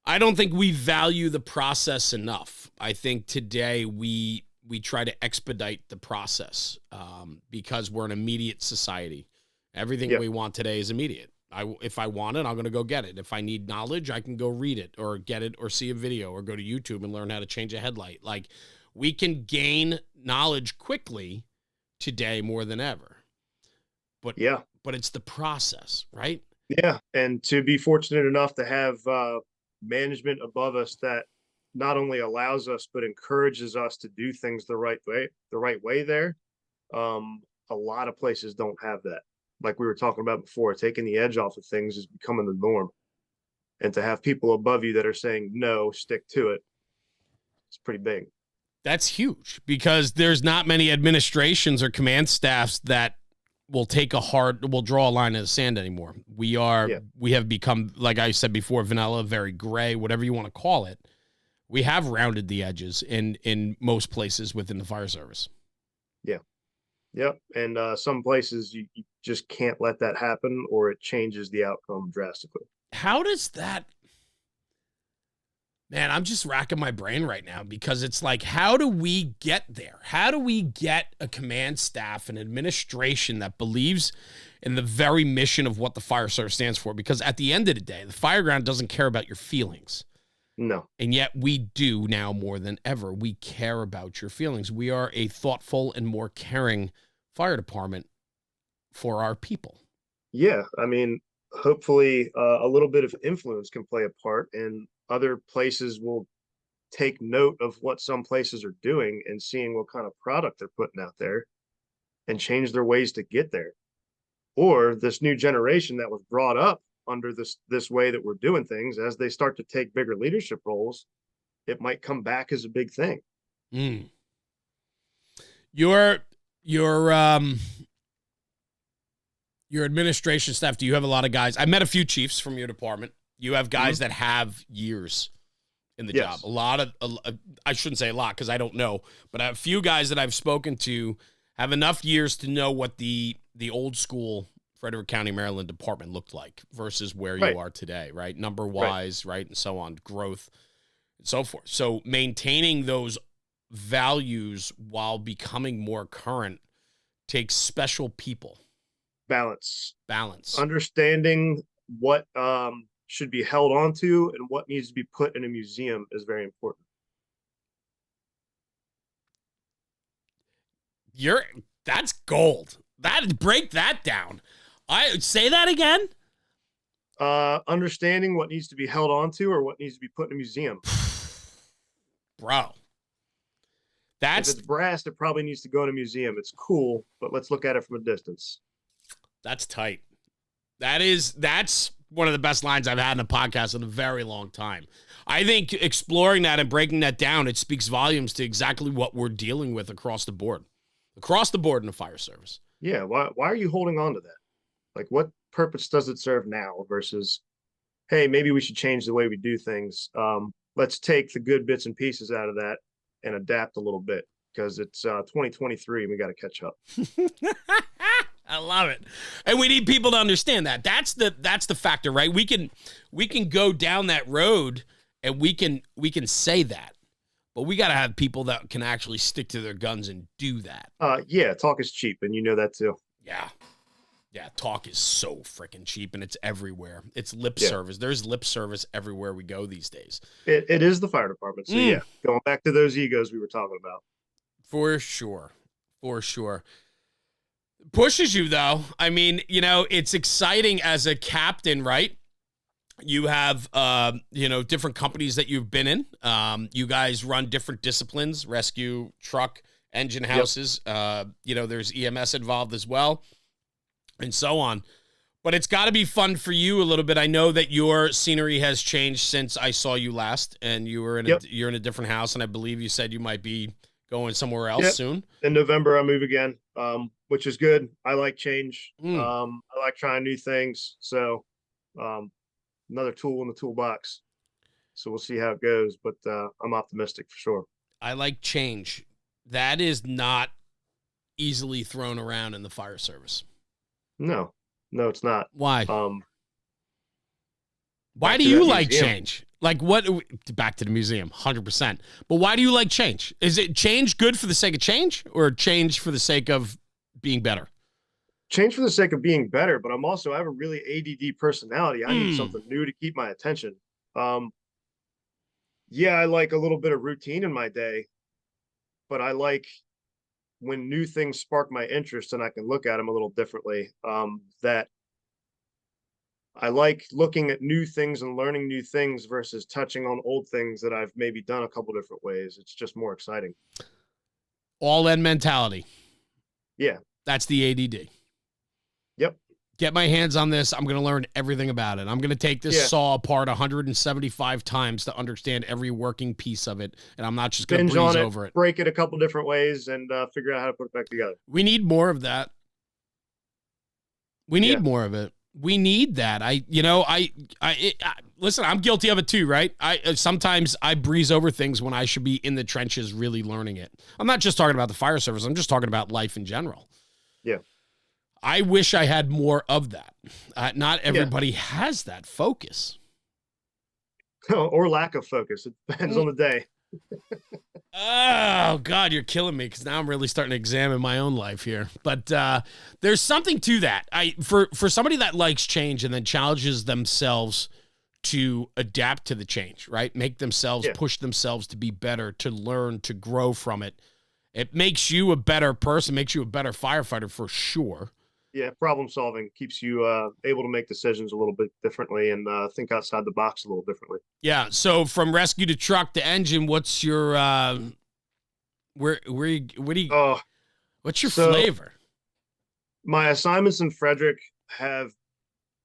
Speaker 1: I don't think we value the process enough. I think today we try to expedite the process because we're an immediate society. Everything we want today is immediate. If I want it, I'm going to go get it. If I need knowledge, I can go read it or get it or see a video or go to YouTube and learn how to change a headlight. Like, we can gain knowledge quickly today more than ever. But it's the process, right?
Speaker 2: Yeah, and to be fortunate enough to have management above us that not only allows us but encourages us to do things the right way there. A lot of places don't have that. Like we were talking about before, taking the edge off of things is becoming the norm. And to have people above you that are saying, no, stick to it, it's pretty big.
Speaker 1: That's huge, because there's not many administrations or command staffs that will draw a line in the sand anymore. We have become, like I said before, vanilla, very gray, whatever you want to call it. We have rounded the edges in most places within the fire service.
Speaker 2: Yeah. Yep. And some places you just can't let that happen, or it changes the outcome drastically.
Speaker 1: How does that, man, I'm just racking my brain right now, because it's like, how do we get there? How do we get a command staff and administration that believes in the very mission of what the fire service stands for? Because at the end of the day, the fire ground doesn't care about your feelings.
Speaker 2: No.
Speaker 1: And yet we do now more than ever. We care about your feelings. We are a thoughtful and more caring fire department for our people.
Speaker 2: Yeah. I mean, hopefully a little bit of influence can play a part, and other places will take note of what some places are doing and seeing what kind of product they're putting out there and change their ways to get there. Or this new generation that was brought up under this way that we're doing things, as they start to take bigger leadership roles, it might come back as a big thing.
Speaker 1: Your administration staff, do you have a lot of guys? I met a few chiefs from your department. You have guys that have years in the job. I shouldn't say a lot because I don't know, but a few guys that I've spoken to have enough years to know what the old school Frederick County, Maryland department looked like versus where
Speaker 2: Right.
Speaker 1: you are today, right? Number wise, right, and so on, growth, and so forth. So maintaining those values while becoming more current takes special people.
Speaker 2: Balance.
Speaker 1: Balance.
Speaker 2: Understanding what should be held onto and what needs to be put in a museum is very important.
Speaker 1: That's gold. Break that down. I say that again.
Speaker 2: Understanding what needs to be held onto or what needs to be put in a museum.
Speaker 1: Bro.
Speaker 2: If it's brass, it probably needs to go in a museum. It's cool, but let's look at it from a distance.
Speaker 1: That's tight. That's one of the best lines I've had in a podcast in a very long time. I think exploring that and breaking that down, it speaks volumes to exactly what we're dealing with across the board in the fire service.
Speaker 2: Yeah. Why are you holding on to that? Like, what purpose does it serve now versus, hey, maybe we should change the way we do things. Let's take the good bits and pieces out of that and adapt a little bit because it's 2023 and we got to catch up.
Speaker 1: I love it. And we need people to understand that. That's the factor, right? We can go down that road and we can say that. But we got to have people that can actually stick to their guns and do that.
Speaker 2: Yeah, talk is cheap, and you know that too.
Speaker 1: Yeah. Yeah, talk is so freaking cheap, and it's everywhere. It's lip service. There's lip service everywhere we go these days.
Speaker 2: It is the fire department. So, yeah, going back to those egos we were talking about.
Speaker 1: For sure. For sure. Pushes you, though. I mean, it's exciting as a captain, right? You have, different companies that you've been in. You guys run different disciplines, rescue, truck, engine houses. There's EMS involved as well, and so on. But it's got to be fun for you a little bit. I know that your scenery has changed since I saw you last, and you're in a different house, and I believe you said you might be going somewhere else soon.
Speaker 2: In November, I move again, which is good. I like change. I like trying new things. So another tool in the toolbox. So we'll see how it goes, but I'm optimistic for sure.
Speaker 1: I like change. That is not easily thrown around in the fire service.
Speaker 2: No, it's not.
Speaker 1: Why? Why do you like change? Like what? Back to the museum, 100%. But why do you like change? Is it change good for the sake of change or change for the sake of being better?
Speaker 2: Change for the sake of being better, but I have a really ADD personality. I need something new to keep my attention. Yeah, I like a little bit of routine in my day, but I like when new things spark my interest and I can look at them a little differently. That I like looking at new things and learning new things versus touching on old things that I've maybe done a couple different ways. It's just more exciting.
Speaker 1: All in mentality.
Speaker 2: Yeah.
Speaker 1: That's the ADD.
Speaker 2: Yep.
Speaker 1: Get my hands on this. I'm going to learn everything about it. I'm going to take this saw apart 175 times to understand every working piece of it. And I'm not just going to breeze over it.
Speaker 2: Break it a couple different ways and figure out how to put it back together.
Speaker 1: We need more of that. We need more of it. We need that. Listen, I'm guilty of it too, right? Sometimes I breeze over things when I should be in the trenches really learning it. I'm not just talking about the fire service. I'm just talking about life in general.
Speaker 2: Yeah.
Speaker 1: I wish I had more of that. Not everybody has that focus.
Speaker 2: Or lack of focus. It depends on the day.
Speaker 1: Oh, God, you're killing me because now I'm really starting to examine my own life here. But there's something to that. For somebody that likes change and then challenges themselves to adapt to the change, right? Make themselves, push themselves to be better, to learn, to grow from it. It makes you a better person, makes you a better firefighter for sure.
Speaker 2: Yeah, problem solving keeps you able to make decisions a little bit differently and think outside the box a little differently.
Speaker 1: Yeah. So from rescue to truck to engine, what's your what's your flavor?
Speaker 2: My assignments in Frederick have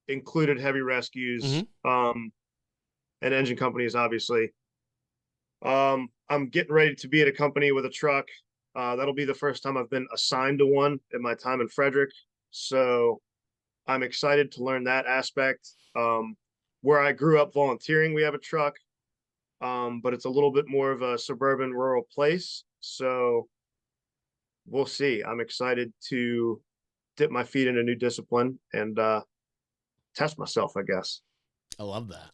Speaker 2: included heavy rescues, and engine companies, obviously. I'm getting ready to be at a company with a truck. That'll be the first time I've been assigned to one in my time in Frederick. So I'm excited to learn that aspect. Where I grew up volunteering, we have a truck, but it's a little bit more of a suburban rural place. So we'll see. I'm excited to dip my feet in a new discipline and test myself, I guess.
Speaker 1: I love that.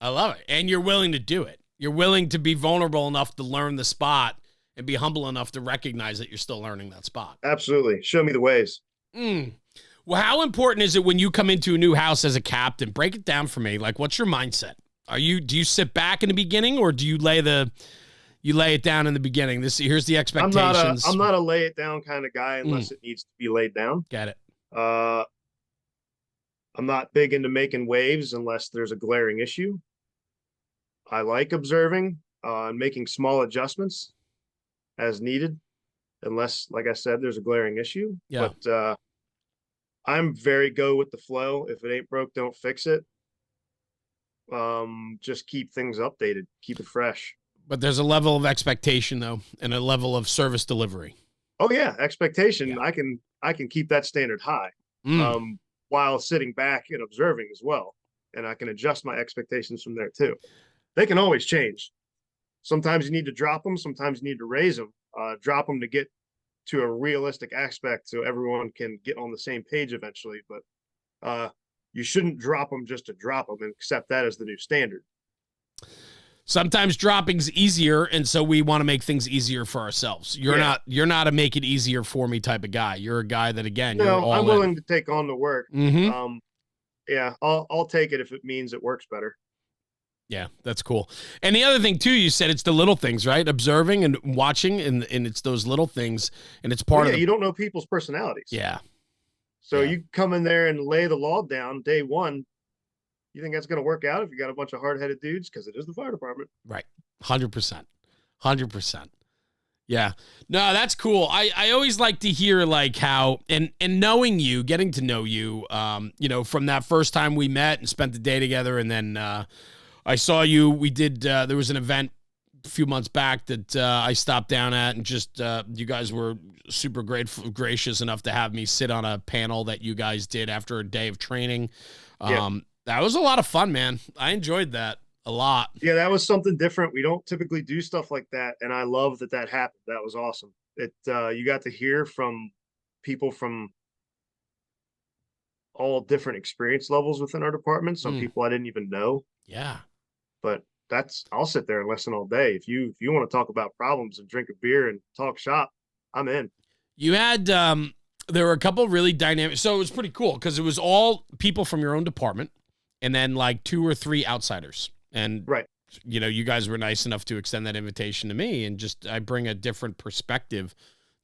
Speaker 1: I love it. And you're willing to do it. You're willing to be vulnerable enough to learn the spot and be humble enough to recognize that you're still learning that spot.
Speaker 2: Absolutely. Show me the ways.
Speaker 1: Well, how important is it when you come into a new house as a captain? Break it down for me. Like, what's your mindset? Do you sit back in the beginning, or do you lay it down in the beginning? Here's the expectations.
Speaker 2: I'm not a lay it down kind of guy unless it needs to be laid down.
Speaker 1: Get it.
Speaker 2: I'm not big into making waves unless there's a glaring issue. I like observing and making small adjustments as needed, unless, like I said, there's a glaring issue.
Speaker 1: Yeah.
Speaker 2: But I'm very go with the flow. If it ain't broke, don't fix it. Just keep things updated, keep it fresh.
Speaker 1: But there's a level of expectation, though, and a level of service delivery.
Speaker 2: Oh yeah, expectation. Yeah. I can keep that standard high, while sitting back and observing as well, and I can adjust my expectations from there too. They can always change. Sometimes you need to drop them. Sometimes you need to raise them. Drop them to get to a realistic aspect so everyone can get on the same page eventually. But you shouldn't drop them just to drop them and accept that as the new standard.
Speaker 1: Sometimes dropping's easier, and so we want to make things easier for ourselves. You're not a make it easier for me type of guy. You're a guy that, again, you're all
Speaker 2: I'm willing to take on the work.
Speaker 1: Mm-hmm.
Speaker 2: Yeah, I'll take it if it means it works better.
Speaker 1: Yeah, that's cool. And the other thing too, you said it's the little things, right? Observing and watching, and it's those little things, and it's part of
Speaker 2: you don't know people's personalities.
Speaker 1: Yeah.
Speaker 2: So you come in there and lay the law down day one. You think that's going to work out if you got a bunch of hard-headed dudes? Because it is the fire department.
Speaker 1: Right. 100%. 100%. Yeah. No, that's cool. I always like to hear like how, and knowing you, getting to know you, from that first time we met and spent the day together, and then I saw you, we did, there was an event a few months back that I stopped down at, and just you guys were super gracious enough to have me sit on a panel that you guys did after a day of training. That was a lot of fun, man. I enjoyed that a lot.
Speaker 2: Yeah, that was something different. We don't typically do stuff like that, and I love that happened. That was awesome. You got to hear from people from all different experience levels within our department. Some people I didn't even know.
Speaker 1: Yeah.
Speaker 2: But I'll sit there and listen all day. If you want to talk about problems and drink a beer and talk shop, I'm in.
Speaker 1: You had there were a couple really dynamic, so it was pretty cool because it was all people from your own department, and then like 2 or 3 outsiders. And
Speaker 2: right,
Speaker 1: you guys were nice enough to extend that invitation to me, and just I bring a different perspective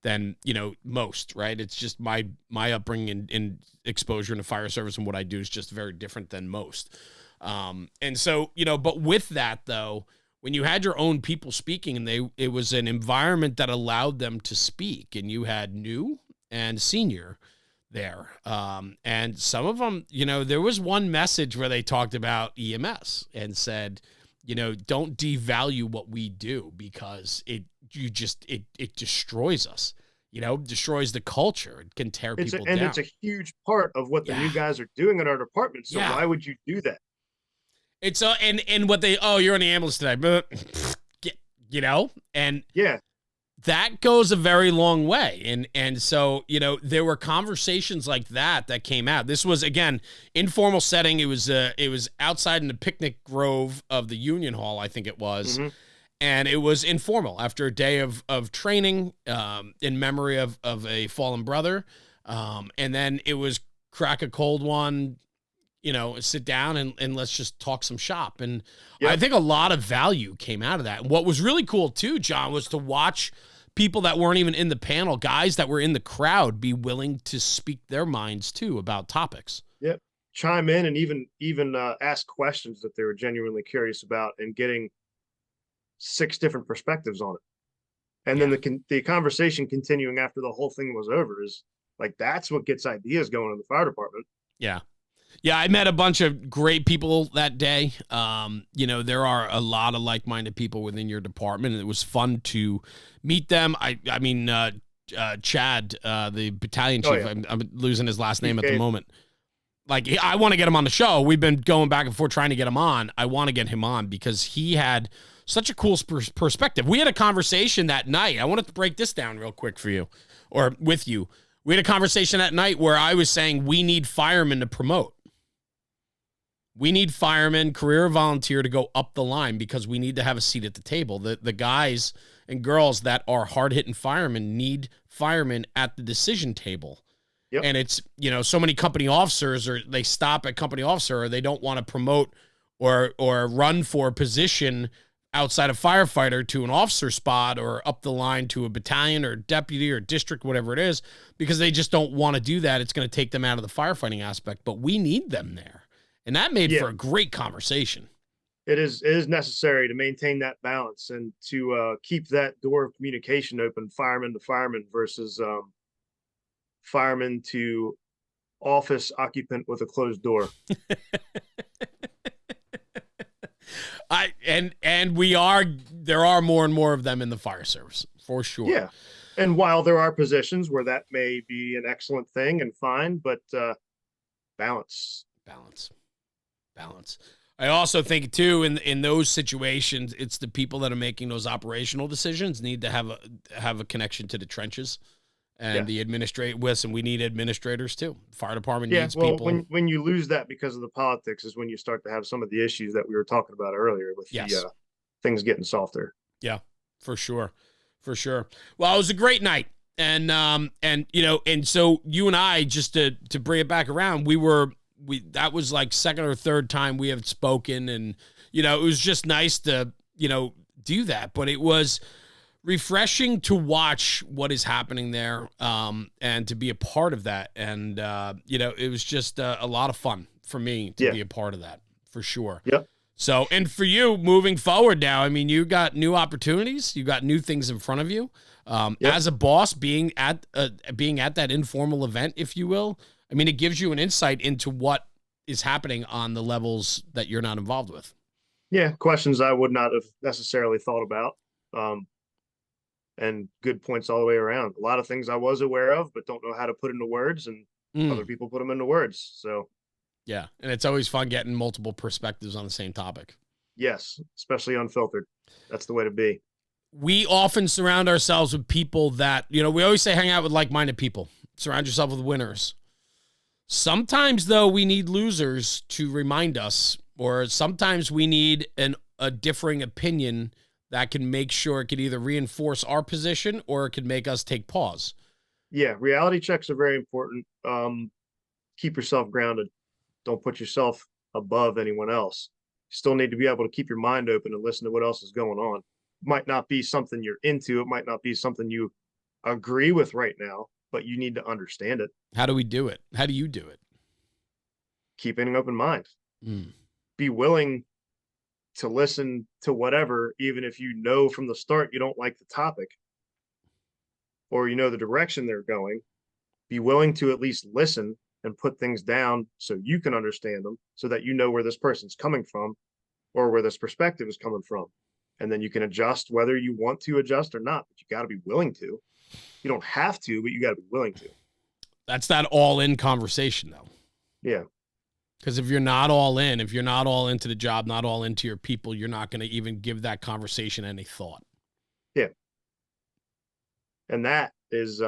Speaker 1: than most. Right, it's just my upbringing and exposure in the fire service, and what I do is just very different than most. And so, but with that though, when you had your own people speaking, and it was an environment that allowed them to speak, and you had new and senior there. And some of them, there was one message where they talked about EMS and said, don't devalue what we do, because it destroys us, destroys the culture. It can tear people down.
Speaker 2: And it's a huge part of what the new guys are doing in our department. So why would you do that?
Speaker 1: It's and what you're in the ambulance today, and that goes a very long way. And so, there were conversations like that came out. This was, again, informal setting. It was outside in the picnic grove of the Union Hall, I think it was. And it was informal after a day of training, in memory of a fallen brother. And then it was crack a cold one, sit down and let's just talk some shop. And I think a lot of value came out of that. And what was really cool too, John, was to watch people that weren't even in the panel, guys that were in the crowd, be willing to speak their minds too about topics.
Speaker 2: Yep. Chime in and even ask questions that they were genuinely curious about, and getting 6 different perspectives on it. And then the conversation continuing after the whole thing was over is like, that's what gets ideas going in the fire department.
Speaker 1: Yeah. Yeah, I met a bunch of great people that day. There are a lot of like-minded people within your department, and it was fun to meet them. I mean, Chad, the battalion chief, I'm losing his last name at the moment. Like, I want to get him on the show. We've been going back and forth trying to get him on. I want to get him on because he had such a cool perspective. We had a conversation that night. I wanted to break this down real quick for you, or with you. We had a conversation that night where I was saying we need firemen to promote. We need firemen, career volunteer, to go up the line because we need to have a seat at the table. The guys and girls that are hard-hitting firemen need firemen at the decision table.
Speaker 2: Yep.
Speaker 1: And it's, so many company officers, or they stop at company officer, or they don't want to promote or run for a position outside of firefighter to an officer spot or up the line to a battalion or deputy or district, whatever it is, because they just don't want to do that. It's going to take them out of the firefighting aspect, but we need them there. And that made for a great conversation.
Speaker 2: It is necessary to maintain that balance and to keep that door of communication open, fireman to fireman versus fireman to office occupant with a closed door.
Speaker 1: There are more and more of them in the fire service, for sure.
Speaker 2: Yeah. And while there are positions where that may be an excellent thing and fine, but balance.
Speaker 1: I also think too, in those situations, it's the people that are making those operational decisions need to have a connection to the trenches and the Listen, we need administrators too. Fire department needs people.
Speaker 2: When you lose that because of the politics is when you start to have some of the issues that we were talking about earlier with the things getting softer.
Speaker 1: Yeah, for sure. Well, it was a great night. And so you and I, just to bring it back around, that was like second or third time we have spoken, and it was just nice to do that. But it was refreshing to watch what is happening there, and to be a part of that. And it was just a lot of fun for me to be a part of that, for sure.
Speaker 2: Yep.
Speaker 1: So, and for you moving forward now, I mean, you got new opportunities, you got new things in front of you. As a boss, being at that informal event, if you will, I mean, it gives you an insight into what is happening on the levels that you're not involved with. Yeah,
Speaker 2: questions I would not have necessarily thought about. And good points all the way around. A lot of things I was aware of, but don't know how to put into words, and other people put them into words. So,
Speaker 1: yeah, and it's always fun getting multiple perspectives on the same topic.
Speaker 2: Yes, especially unfiltered. That's the way to be.
Speaker 1: We often surround ourselves with people that, we always say hang out with like-minded people. Surround yourself with winners. Sometimes, though, we need losers to remind us, or sometimes we need a differing opinion that can make sure it can either reinforce our position or it can make us take pause.
Speaker 2: Yeah, reality checks are very important. Keep yourself grounded. Don't put yourself above anyone else. You still need to be able to keep your mind open and listen to what else is going on. It might not be something you're into. It might not be something you agree with right now, but you need to understand it.
Speaker 1: How do we do it? How do you do it?
Speaker 2: Keeping an open mind. Be willing to listen to whatever, even if you know from the start you don't like the topic or the direction they're going. Be willing to at least listen and put things down so you can understand them, so that you know where this person's coming from or where this perspective is coming from. And then you can adjust whether you want to adjust or not, but you got to be willing to. You don't have to, but you got to be willing to.
Speaker 1: That's that all-in conversation, though.
Speaker 2: Yeah.
Speaker 1: Because if you're not all in, if you're not all into the job, not all into your people, you're not going to even give that conversation any thought.
Speaker 2: Yeah. And that is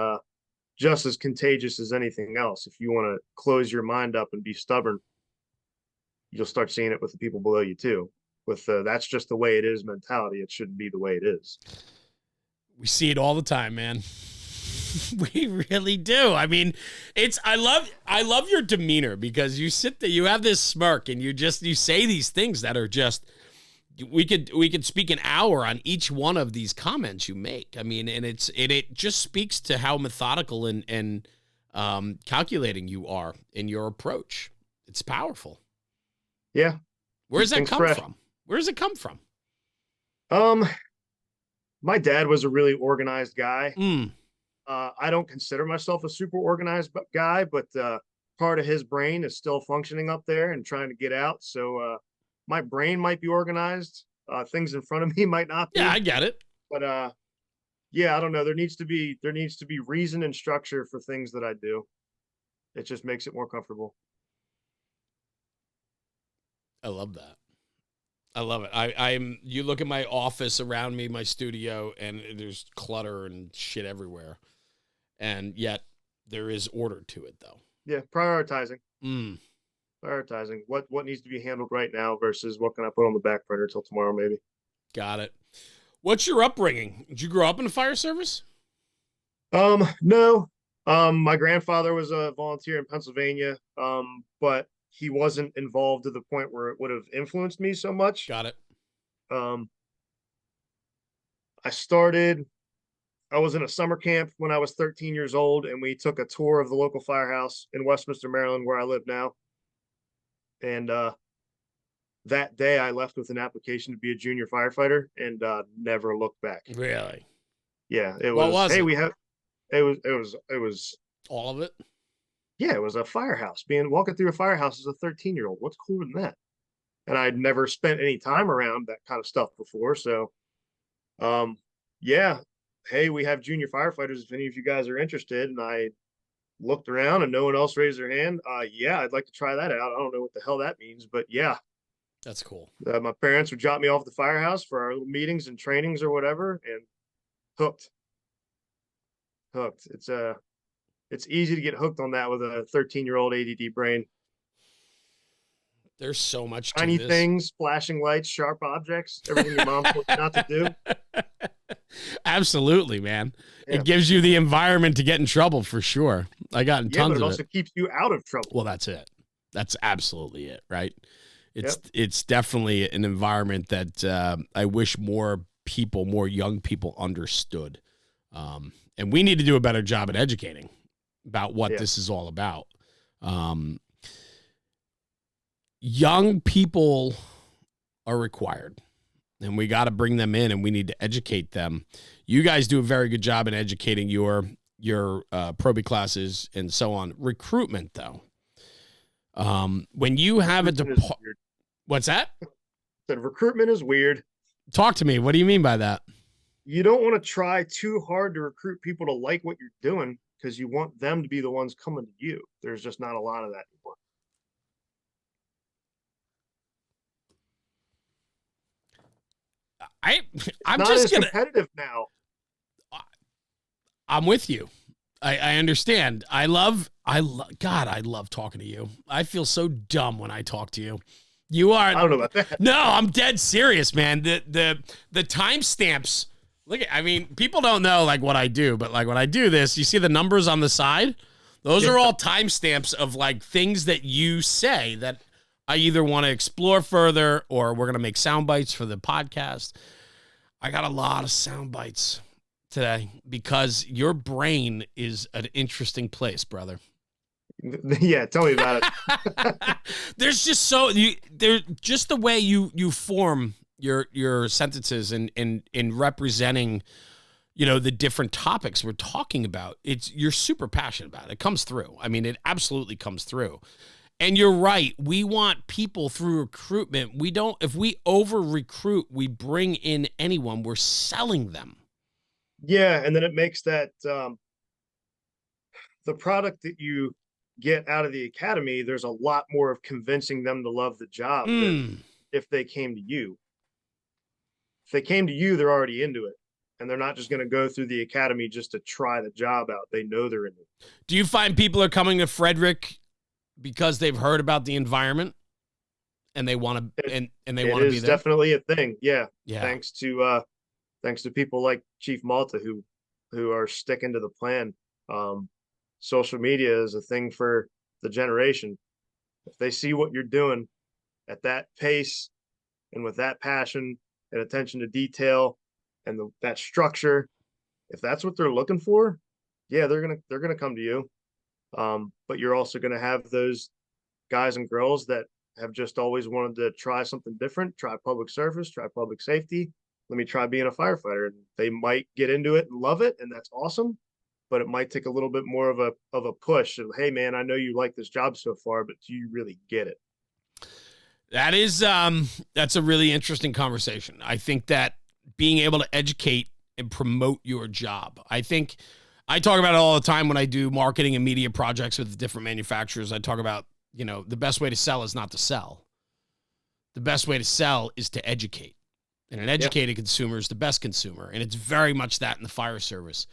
Speaker 2: just as contagious as anything else. If you want to close your mind up and be stubborn, you'll start seeing it with the people below you too. With that's just the way it is mentality. It shouldn't be the way it is.
Speaker 1: We see it all the time, man. We really do. I mean, I love your demeanor, because you sit there, you have this smirk, and you say these things that are just, we could speak an hour on each one of these comments you make. I mean, and it just speaks to how methodical and calculating you are in your approach. It's powerful.
Speaker 2: Yeah.
Speaker 1: Where does that come from? Where does it come from?
Speaker 2: My dad was a really organized guy. I don't consider myself a super organized guy, but part of his brain is still functioning up there and trying to get out. So my brain might be organized. Things in front of me might not be.
Speaker 1: Yeah, I get it.
Speaker 2: But yeah, I don't know. There needs to be reason and structure for things that I do. It just makes it more comfortable.
Speaker 1: I love that. I love it. I'm. You look at my office around me, my studio, and there's clutter and shit everywhere, and yet there is order to it, though.
Speaker 2: Yeah, prioritizing.
Speaker 1: Mm.
Speaker 2: Prioritizing what needs to be handled right now versus what can I put on the back burner till tomorrow, maybe.
Speaker 1: Got it. What's your upbringing? Did you grow up in the fire service?
Speaker 2: No. My grandfather was a volunteer in Pennsylvania, but he wasn't involved to the point where it would have influenced me so much.
Speaker 1: Got it.
Speaker 2: Um, I was in a summer camp when I was 13 years old, and we took a tour of the local firehouse in Westminster, Maryland, where I live now. And that day, I left with an application to be a junior firefighter, and never looked back.
Speaker 1: Really?
Speaker 2: Yeah, it
Speaker 1: What was
Speaker 2: hey,
Speaker 1: it?
Speaker 2: we have it was
Speaker 1: All of it?
Speaker 2: yeah, it was a firehouse. Walking through a firehouse as a 13-year-old. What's cooler than that? And I'd never spent any time around that kind of stuff before. So, yeah, hey, we have junior firefighters if any of you guys are interested. And I looked around and no one else raised their hand. Yeah, I'd like to try that out. I don't know what the hell that means, but yeah,
Speaker 1: That's cool.
Speaker 2: my parents would drop me off at the firehouse for our meetings and trainings or whatever, and hooked. It's easy to get hooked on that with a 13-year-old ADD brain.
Speaker 1: There's so much
Speaker 2: Tiny
Speaker 1: to this.
Speaker 2: things, flashing lights, sharp objects, everything your mom told you not to do.
Speaker 1: Absolutely, man.
Speaker 2: Yeah.
Speaker 1: It gives you the environment to get in trouble for sure. I got in
Speaker 2: Yeah, but
Speaker 1: tons
Speaker 2: it
Speaker 1: of
Speaker 2: also keeps you out of trouble.
Speaker 1: Well, that's it. That's absolutely it, right? It's definitely an environment that I wish more young people understood. And we need to do a better job at educating about what this is all about. Young people are required, and we got to bring them in, and we need to educate them. You guys do a very good job in educating your probie classes and so on. Recruitment, though, when you have a department, what's that?
Speaker 2: That recruitment is weird.
Speaker 1: Talk to me. What do you mean by that?
Speaker 2: You don't want to try too hard to recruit people to like what you're doing because you want them to be the ones coming to you. There's just not a lot of that anymore.
Speaker 1: I'm
Speaker 2: not
Speaker 1: just
Speaker 2: as competitive now.
Speaker 1: I'm with you. I understand. I love talking to you. I feel so dumb when I talk to you. You are.
Speaker 2: I don't know about that.
Speaker 1: No, I'm dead serious, man. The timestamps. Look, I mean, people don't know like what I do, but like when I do this, you see the numbers on the side. Those are all timestamps of like things that you say that I either want to explore further or we're gonna make sound bites for the podcast. I got a lot of sound bites today because your brain is an interesting place, brother.
Speaker 2: Yeah, tell me about
Speaker 1: it. There's just just the way you form your sentences and representing, the different topics we're talking about. You're super passionate about it. It comes through. I mean, it absolutely comes through. And you're right. We want people through recruitment. If we over recruit, we bring in anyone, we're selling them.
Speaker 2: Yeah. And then it makes that, the product that you get out of the academy, there's a lot more of convincing them to love the job than if they came to you. If they came to you, they're already into it. And they're not just going to go through the academy just to try the job out. They know they're in it.
Speaker 1: Do you find people are coming to Frederick because they've heard about the environment and they want to and they want to be there?
Speaker 2: It is definitely a thing. Yeah. Thanks to people like Chief Malta who are sticking to the plan. Social media is a thing for the generation. If they see what you're doing at that pace and with that passion and attention to detail and that structure, if that's what they're looking for, yeah, they're gonna come to you. But you're also gonna have those guys and girls that have just always wanted to try something different, try public service, try public safety. Let me try being a firefighter. And they might get into it and love it, and that's awesome. But it might take a little bit more of a push of, hey man, I know you like this job so far, but do you really get it?
Speaker 1: That is that's a really interesting conversation. I think that being able to educate and promote your job. I think I talk about it all the time when I do marketing and media projects with different manufacturers. I talk about, the best way to sell is not to sell. The the best way to sell is to educate. And an educated consumer is the best consumer. And it's very much that in the fire service.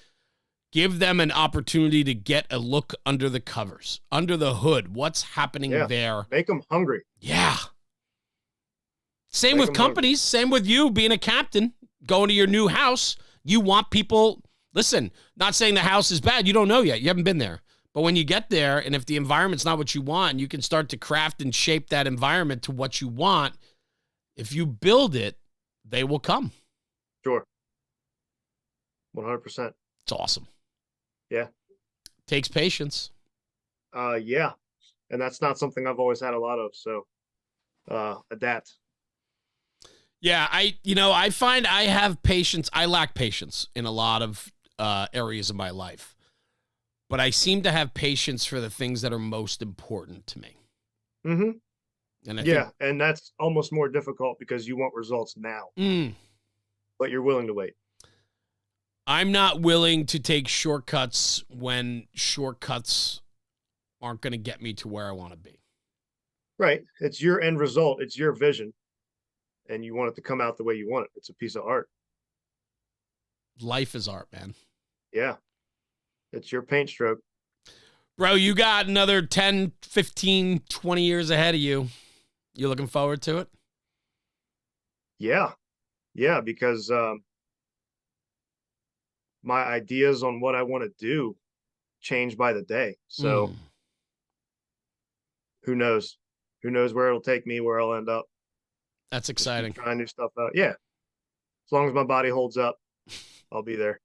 Speaker 1: Give them an opportunity to get a look under the covers, under the hood. What's happening there?
Speaker 2: Make them hungry.
Speaker 1: Yeah. Same with companies. Same with you being a captain, going to your new house. You want people, listen, not saying the house is bad. You don't know yet. You haven't been there. But when you get there, and if the environment's not what you want, you can start to craft and shape that environment to what you want. If you build it, they will come.
Speaker 2: Sure. 100%.
Speaker 1: It's awesome.
Speaker 2: Yeah.
Speaker 1: Takes patience.
Speaker 2: Yeah. And that's not something I've always had a lot of. So adapt.
Speaker 1: Yeah, I find I have patience. I lack patience in a lot of areas of my life. But I seem to have patience for the things that are most important to me.
Speaker 2: Mm-hmm.
Speaker 1: And
Speaker 2: and that's almost more difficult because you want results now. But you're willing to wait.
Speaker 1: I'm not willing to take shortcuts when shortcuts aren't going to get me to where I want to be.
Speaker 2: Right. It's your end result. It's your vision. And you want it to come out the way you want it. It's a piece of art.
Speaker 1: Life is art, man.
Speaker 2: Yeah. It's your paint stroke.
Speaker 1: Bro, you got another 10, 15, 20 years ahead of you. You looking forward to it?
Speaker 2: Yeah. Yeah, because my ideas on what I want to do change by the day. So who knows? Who knows where it'll take me, where I'll end up.
Speaker 1: That's exciting.
Speaker 2: Trying new stuff out. Yeah. As long as my body holds up, I'll be there.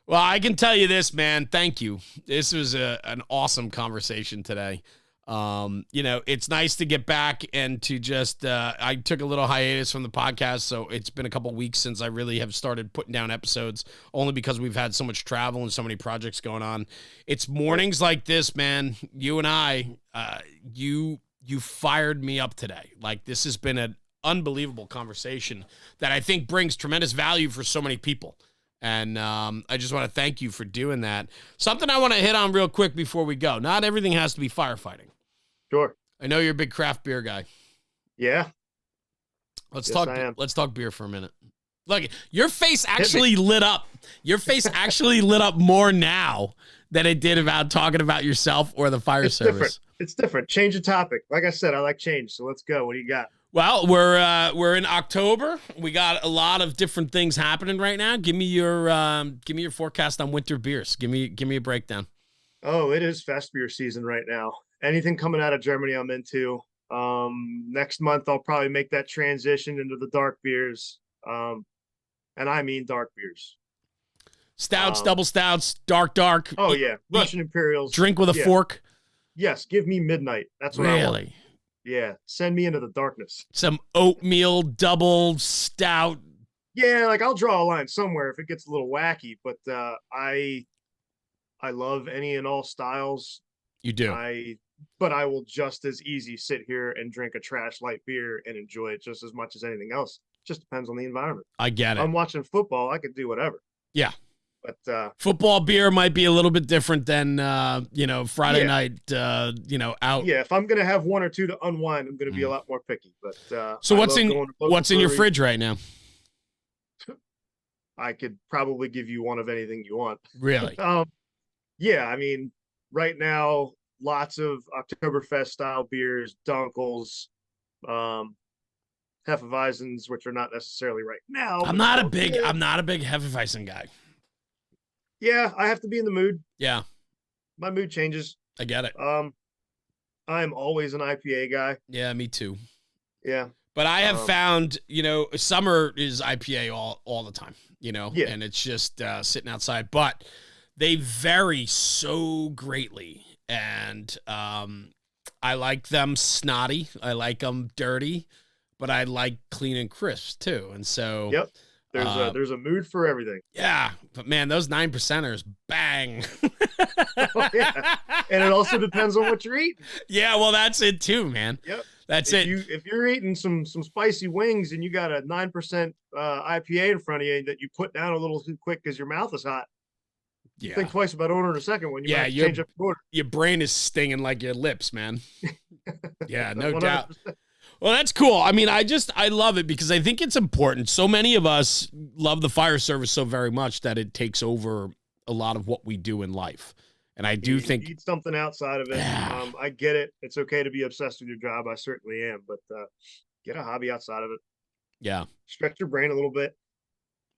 Speaker 1: Well, I can tell you this, man. Thank you. This was an awesome conversation today. It's nice to get back and to just, I took a little hiatus from the podcast. So it's been a couple weeks since I really have started putting down episodes, only because we've had so much travel and so many projects going on. It's mornings like this, man. You and I, you fired me up today. Like, this has been an unbelievable conversation that I think brings tremendous value for so many people. And I just want to thank you for doing that. Something I want to hit on real quick before we go. Not everything has to be firefighting.
Speaker 2: Sure.
Speaker 1: I know you're a big craft beer guy.
Speaker 2: Yeah.
Speaker 1: Let's talk beer for a minute. Look, your face actually lit up. Your face actually lit up more now than it did about talking about yourself or the fire service.
Speaker 2: Different. It's different. Change the topic. Like I said, I like change. So let's go. What do you got?
Speaker 1: Well, we're in October. We got a lot of different things happening right now. Give me your forecast on winter beers. Give me a breakdown.
Speaker 2: Oh, it is fest beer season right now. Anything coming out of Germany, I'm into. Next month, I'll probably make that transition into the dark beers. And I mean dark beers.
Speaker 1: Stouts, double stouts, dark.
Speaker 2: Oh yeah, Russian Imperials.
Speaker 1: Drink with a fork.
Speaker 2: Yes, give me midnight. That's what I want. Yeah, send me into the darkness.
Speaker 1: Some oatmeal double stout.
Speaker 2: Yeah, like I'll draw a line somewhere if it gets a little wacky, but I love any and all styles.
Speaker 1: You do.
Speaker 2: But I will just as easy sit here and drink a trash light beer and enjoy it just as much as anything else. Just depends on the environment.
Speaker 1: I get it.
Speaker 2: I'm watching football, I could do whatever.
Speaker 1: Yeah.
Speaker 2: But
Speaker 1: football beer might be a little bit different than Friday night out.
Speaker 2: Yeah, if I'm gonna have one or two to unwind, I'm gonna be a lot more picky. But
Speaker 1: so what's in your fridge right now?
Speaker 2: I could probably give you one of anything you want.
Speaker 1: Really?
Speaker 2: Yeah, I mean, right now, lots of Oktoberfest style beers, Dunkels, Hefeweizens, which are not necessarily right now.
Speaker 1: I'm not a big Hefeweizen guy.
Speaker 2: Yeah, I have to be in the mood.
Speaker 1: Yeah.
Speaker 2: My mood changes.
Speaker 1: I get it.
Speaker 2: I'm always an IPA guy.
Speaker 1: Yeah, me too.
Speaker 2: Yeah.
Speaker 1: But I have found, summer is IPA all the time, and it's just sitting outside. But they vary so greatly. And I like them snotty. I like them dirty. But I like clean and crisp, too. And so...
Speaker 2: Yep. There's a mood for everything.
Speaker 1: Yeah, but man, those 9%ers, bang.
Speaker 2: Oh, yeah. And it also depends on what you're eating.
Speaker 1: Yeah, well, that's it too, man.
Speaker 2: Yep.
Speaker 1: That's
Speaker 2: it. If you're eating some spicy wings and you got a 9% IPA in front of you that you put down a little too quick because your mouth is hot,
Speaker 1: yeah.
Speaker 2: Think twice about ordering a second one. You might change up your order.
Speaker 1: Your brain is stinging like your lips, man. Yeah, no 100%. Doubt. Well, that's cool. I mean, I love it because I think it's important. So many of us love the fire service so very much that it takes over a lot of what we do in life. And I do think
Speaker 2: you need something outside of it.
Speaker 1: Yeah.
Speaker 2: I get it. It's okay to be obsessed with your job. I certainly am, but get a hobby outside of it.
Speaker 1: Yeah.
Speaker 2: Stretch your brain a little bit.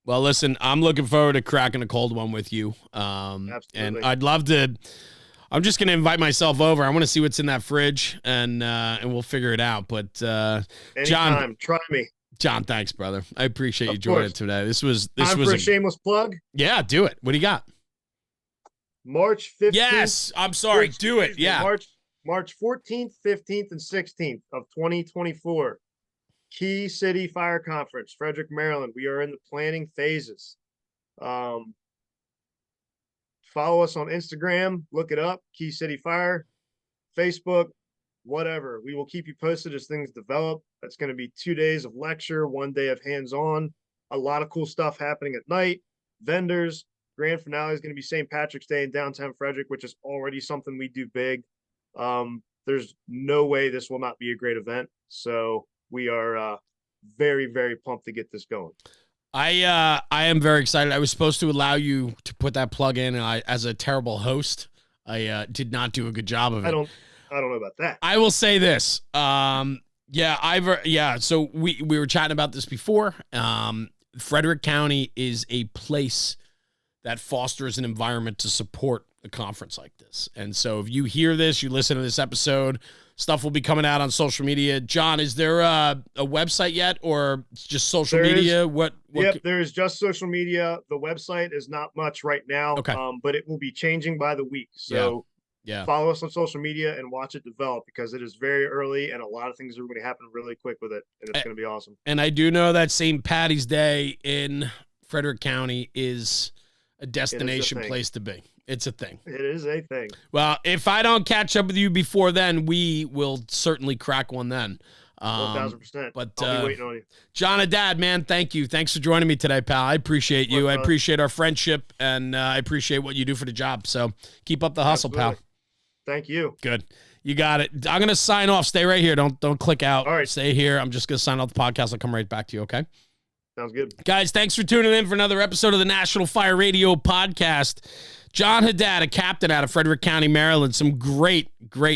Speaker 1: Well, listen, I'm looking forward to cracking a cold one with you.
Speaker 2: Absolutely.
Speaker 1: And I'd love to. I'm just going to invite myself over. I want to see what's in that fridge, and we'll figure it out. But
Speaker 2: Anytime, try me.
Speaker 1: John, thanks, brother. I appreciate you joining today. This was
Speaker 2: a shameless plug.
Speaker 1: Yeah, do it. What do you got?
Speaker 2: March 15th.
Speaker 1: Yes, I'm sorry. Do it. Yeah.
Speaker 2: March 14th, 15th, and 16th of 2024. Key City Fire Conference, Frederick, Maryland. We are in the planning phases. Follow us on Instagram, look it up, Key City Fire, Facebook, whatever. We will keep you posted as things develop. That's going to be 2 days of lecture, 1 day of hands-on, a lot of cool stuff happening at night, vendors. Grand finale is going to be St. Patrick's Day in downtown Frederick, which is already something we do big. There's no way this will not be a great event. So we are very, very pumped to get this going.
Speaker 1: I am very excited. I was supposed to allow you to put that plug in, and as a terrible host, I did not do a good job of it.
Speaker 2: I don't know about that.
Speaker 1: I will say this. So we were chatting about this before. Frederick County is a place that fosters an environment to support a conference like this. And so if you hear this, you listen to this episode, stuff will be coming out on social media. John, is there a website yet, or just social media?
Speaker 2: Yep, there is just social media. The website is not much right now,
Speaker 1: okay.
Speaker 2: But it will be changing by the week. So
Speaker 1: yeah.
Speaker 2: Follow us on social media and watch it develop, because it is very early and a lot of things are going to happen really quick with it, and it's going to be awesome.
Speaker 1: And I do know that St. Patty's Day in Frederick County is a destination place to be. It's a thing.
Speaker 2: It is a thing.
Speaker 1: Well, if I don't catch up with you before then, we will certainly crack one then.
Speaker 2: 1,000%.
Speaker 1: But
Speaker 2: I'll be waiting on you.
Speaker 1: Jon Haddad, man, thank you. Thanks for joining me today, pal. I appreciate you. I appreciate our friendship, and I appreciate what you do for the job. So keep up the hustle, pal.
Speaker 2: Thank you.
Speaker 1: Good. You got it. I'm going to sign off. Stay right here. Don't click out.
Speaker 2: All right.
Speaker 1: Stay here. I'm just going to sign off the podcast. I'll come right back to you, okay?
Speaker 2: Sounds good.
Speaker 1: Guys, thanks for tuning in for another episode of the National Fire Radio Podcast. Jon Haddad, a captain out of Frederick County, Maryland. Some great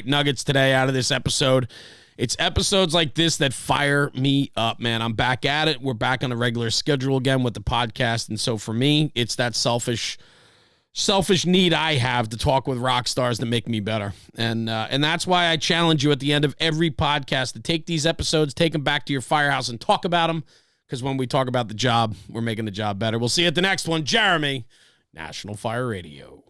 Speaker 1: nuggets today out of this episode. It's episodes like this that fire me up, man. I'm back at it. We're back on a regular schedule again with the podcast. And so for me, it's that selfish need I have to talk with rock stars that make me better. And that's why I challenge you at the end of every podcast to take these episodes, take them back to your firehouse and talk about them. Because when we talk about the job, we're making the job better. We'll see you at the next one. Jeremy, National Fire Radio.